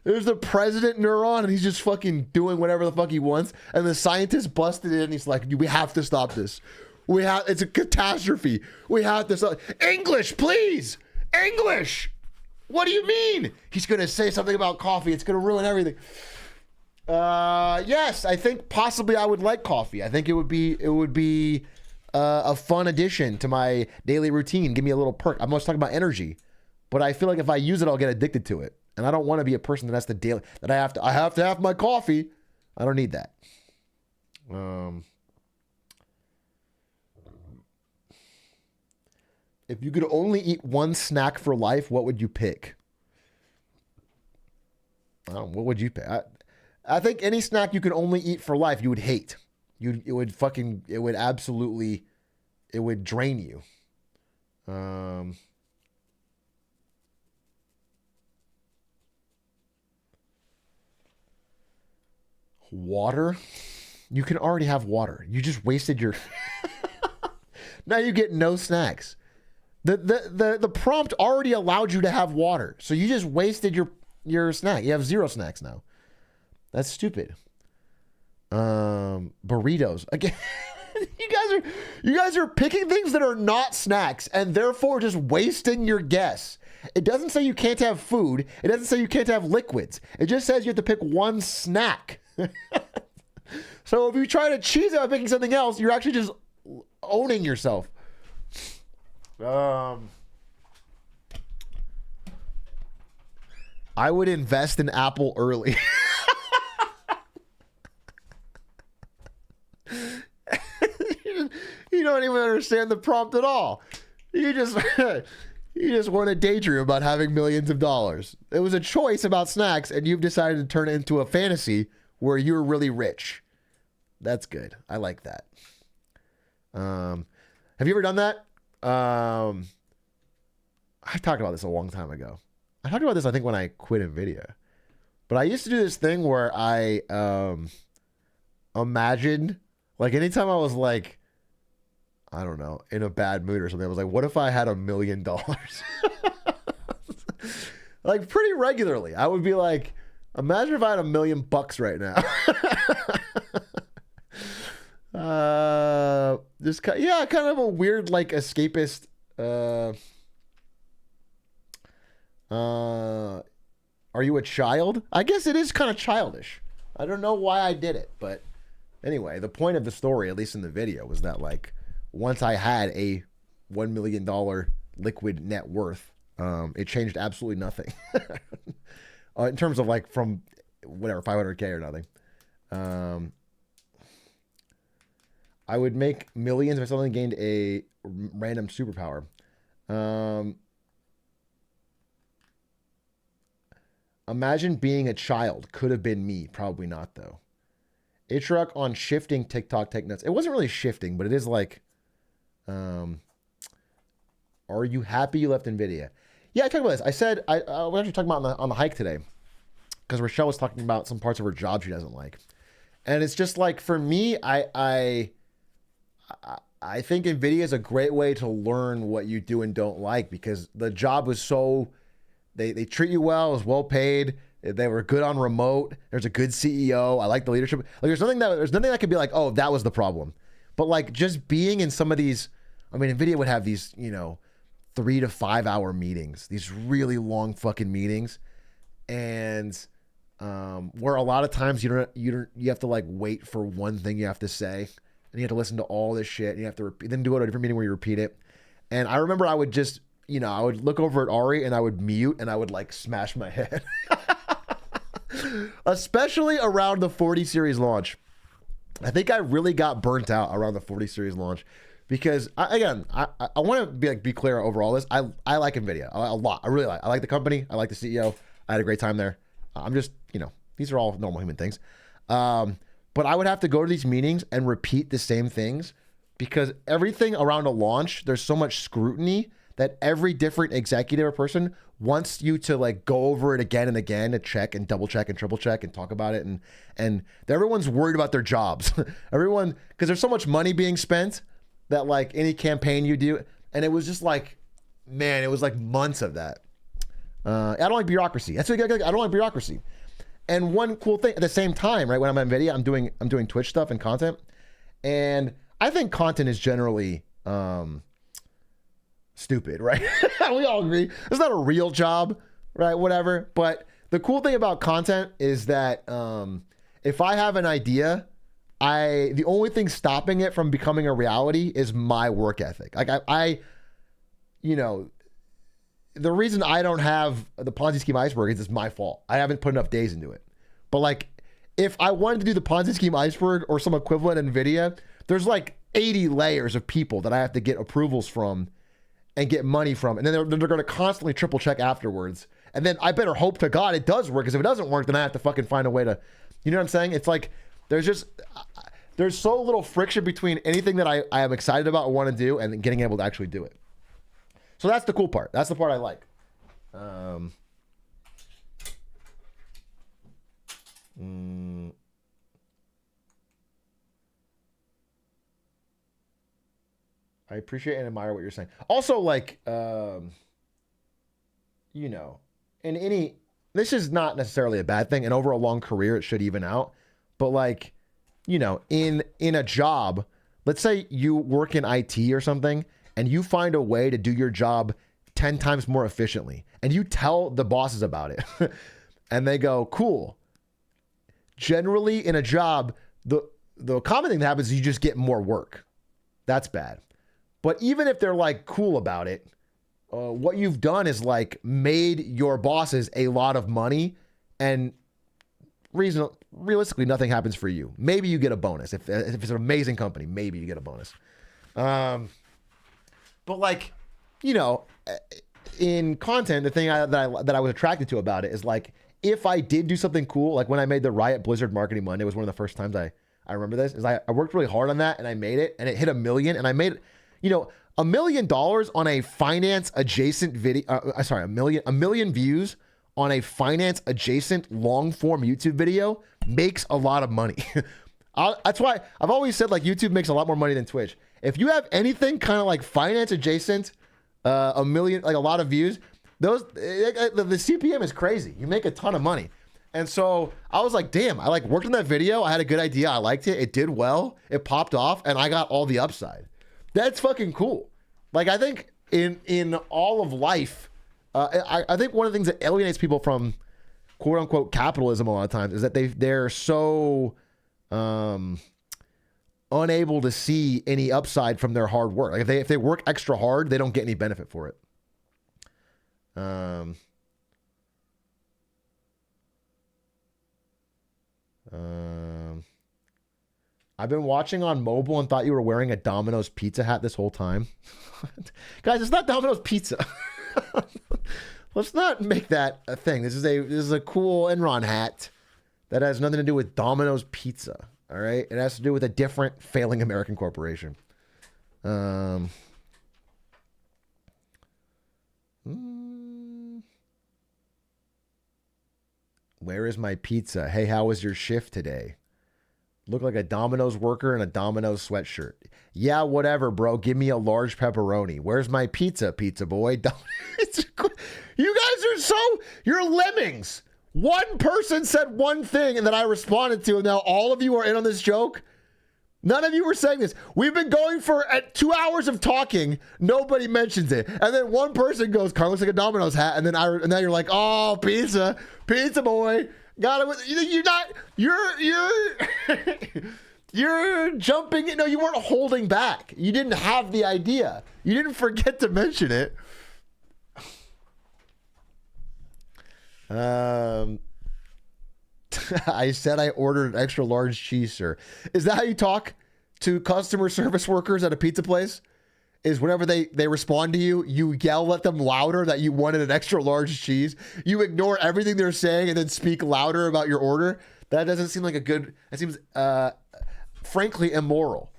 There's the president neuron, and he's just fucking doing whatever the fuck he wants. And the scientist busted in, and he's like, we have to stop this. It's a catastrophe. We have to stop. English, please. English. What do you mean? He's going to say something about coffee. It's going to ruin everything. Yes, I think possibly I would like coffee. I think it would be a fun addition to my daily routine. Give me a little perk. I'm always talking about energy, but I feel like if I use it, I'll get addicted to it. And I don't want to be a person that has to I have to have my coffee. I don't need that. If you could only eat one snack for life, what would you pick? What would you pick? I think any snack you could only eat for life, you would hate. It would drain you. Water? You can already have water. You just wasted your... Now you get no snacks. The prompt already allowed you to have water, so you just wasted your snack. You have 0 snacks now. That's stupid. Burritos again. You guys are picking things that are not snacks and therefore just wasting your guess. It doesn't say you can't have food. It doesn't say you can't have liquids. It just says you have to pick one snack. So if you try to cheese it by picking something else, you're actually just owning yourself. I would invest in Apple early. You don't even understand the prompt at all. You just want to daydream about having millions of dollars. It was a choice about snacks, and you've decided to turn it into a fantasy where you're really rich. That's good. I like that. Have you ever done that? I talked about this a long time ago. I talked about this, I think, when I quit Nvidia. But I used to do this thing where I imagined, like, anytime I was like, I don't know, in a bad mood or something, I was like, what if I had $1 million? Like, pretty regularly. I would be like, imagine if I had $1 million right now. Just kind of a weird, like, escapist. Are you a child? I guess it is kind of childish. I don't know why I did it, but anyway, the point of the story, at least in the video, was that, like, once I had a $1 million liquid net worth, it changed absolutely nothing in terms of, like, from whatever, 500K or nothing. I would make millions if I suddenly gained a random superpower. Imagine being a child. Could have been me. Probably not, though. Atrioc on shifting TikTok take nuts. It wasn't really shifting, but it is like, are you happy you left Nvidia? Yeah, I talked about this. I said, I was actually talking about on the hike today, because Rochelle was talking about some parts of her job she doesn't like. And it's just like, for me, I think Nvidia is a great way to learn what you do and don't like, because the job was so, they treat you well, it was well paid, they were good on remote, there's a good CEO, I like the leadership. Like, there's nothing that could be like, oh, that was the problem. But, like, just being in some of these, I mean, Nvidia would have these, 3 to 5 hour meetings, these really long fucking meetings, and where a lot of times you have to, like, wait for one thing you have to say, and you have to listen to all this shit, and you have to then do it at a different meeting where you repeat it. And I remember I would just, I would look over at Ari and I would mute and I would, like, smash my head. Especially around the 40 series launch. I think I really got burnt out around the 40 series launch, because I want to be clear over all this. I like Nvidia a lot. I really like. I like the company. I like the CEO. I had a great time there. I'm just, these are all normal human things. But I would have to go to these meetings and repeat the same things, because everything around a launch, there's so much scrutiny that every different executive or person wants you to, like, go over it again and again to check and double check and triple check and talk about it. And everyone's worried about their jobs. Everyone, because there's so much money being spent that, like, any campaign you do, and it was just like, man, it was like months of that. I don't like bureaucracy. I don't like bureaucracy. And one cool thing at the same time, right, when I'm at Nvidia, I'm doing Twitch stuff and content, and I think content is generally stupid, right? We all agree. It's not a real job, right? Whatever. But the cool thing about content is that if I have an idea, the only thing stopping it from becoming a reality is my work ethic. Like, the reason I don't have the Ponzi scheme iceberg is it's my fault. I haven't put enough days into it. But, like, if I wanted to do the Ponzi scheme iceberg or some equivalent in Nvidia, there's like 80 layers of people that I have to get approvals from and get money from. And then they're going to constantly triple check afterwards. And then I better hope to God it does work, because if it doesn't work, then I have to fucking find a way to, you know what I'm saying? It's like, there's so little friction between anything that I am excited about and want to do and getting able to actually do it. So that's the cool part. That's the part I like. I appreciate and admire what you're saying. Also, like, you know, in any, this is not necessarily a bad thing, and over a long career, it should even out. But like, you know, in a job, let's say you work in IT or something, and you find a way to do your job 10 times more efficiently, and you tell the bosses about it, and they go, cool. Generally, in a job, the common thing that happens is you just get more work. That's bad. But even if they're like cool about it, what you've done is like made your bosses a lot of money, and realistically, nothing happens for you. Maybe you get a bonus. If it's an amazing company, maybe you get a bonus. But like, you know, in content, the thing that I was attracted to about it is like, if I did do something cool, like when I made the Riot Blizzard Marketing Monday, was one of the first times I remember this, is I worked really hard on that, and I made it, and it hit 1 million, and I made, you know, $1 million on a finance adjacent video. A million views on a finance adjacent long form YouTube video makes a lot of money. That's why I've always said like YouTube makes a lot more money than Twitch. If you have anything kind of like finance adjacent, 1 million, like a lot of views, the CPM is crazy. You make a ton of money. And so I was like, damn, I like worked on that video. I had a good idea. I liked it. It did well. It popped off, and I got all the upside. That's fucking cool. Like, I think in all of life, I think one of the things that alienates people from quote unquote capitalism a lot of times is that they're so unable to see any upside from their hard work. Like if they work extra hard, they don't get any benefit for it. I've been watching on mobile and thought you were wearing a Domino's pizza hat this whole time. Guys, it's not Domino's pizza. Let's not make that a thing. This is a cool Enron hat that has nothing to do with Domino's pizza. All right, it has to do with a different failing American corporation. Where is my pizza? Hey, how was your shift today? Look like a Domino's worker in a Domino's sweatshirt. Yeah, whatever, bro. Give me a large pepperoni. Where's my pizza, pizza boy? You guys are you're lemmings. One person said one thing and then I responded to, and now all of you are in on this joke. None of you were saying this. We've been going for 2 hours of talking. Nobody mentions it. And then one person goes, Carl looks like a Domino's hat. And then now you're like, oh, pizza boy. Got it. You're jumping in. No, you weren't holding back. You didn't have the idea. You didn't forget to mention it. I said I ordered an extra large cheese, sir. Is that how you talk to customer service workers at a pizza place? Is whenever they respond to you, you yell at them louder that you wanted an extra large cheese. You ignore everything they're saying and then speak louder about your order. That doesn't seem like that seems frankly immoral.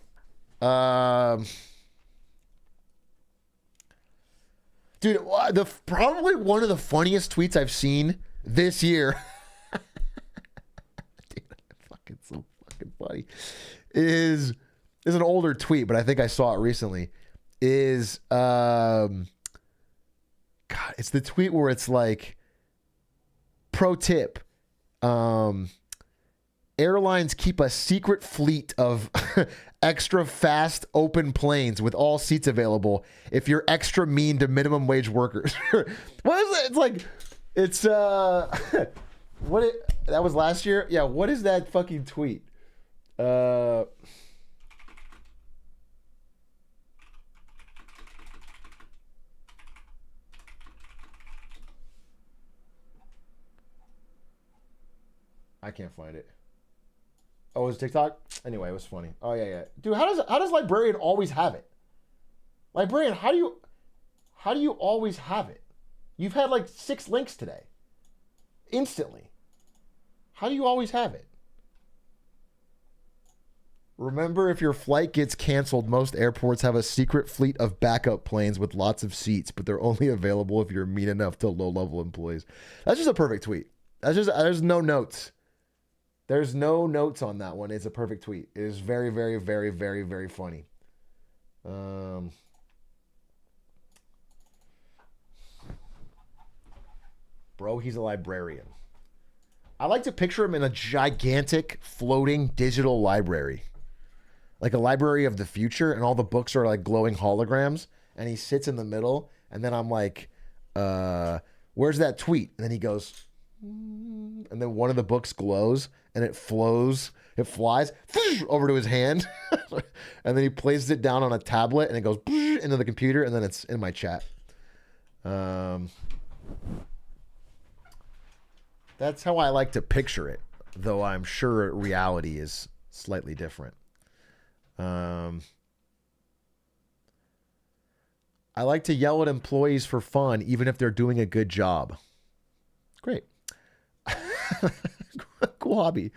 Dude, probably one of the funniest tweets I've seen this year. Dude, it's so fucking funny. Is an older tweet, but I think I saw it recently. God, it's the tweet where it's like, pro tip, airlines keep a secret fleet of extra fast open planes with all seats available if you're extra mean to minimum wage workers. What is it? It's like, it's that was last year. Yeah. What is that fucking tweet? I can't find it. Oh, it was TikTok? Anyway, it was funny. Oh, yeah. Dude, how does Librarian always have it? Librarian, how do you always have it? You've had like 6 links today. Instantly. How do you always have it? Remember, if your flight gets canceled, most airports have a secret fleet of backup planes with lots of seats, but they're only available if you're mean enough to low-level employees. That's just a perfect tweet. There's no notes. There's no notes on that one. It's a perfect tweet. It is very, very, very, very, very funny. Bro, he's a librarian. I like to picture him in a gigantic floating digital library. Like a library of the future, and all the books are like glowing holograms, and he sits in the middle, and then I'm like, where's that tweet? And then he goes, and then one of the books glows, and it flies over to his hand, and then he places it down on a tablet, and it goes into the computer, and then it's in my chat. That's how I like to picture it, though I'm sure reality is slightly different. I like to yell at employees for fun, even if they're doing a good job. Great. Cool hobby.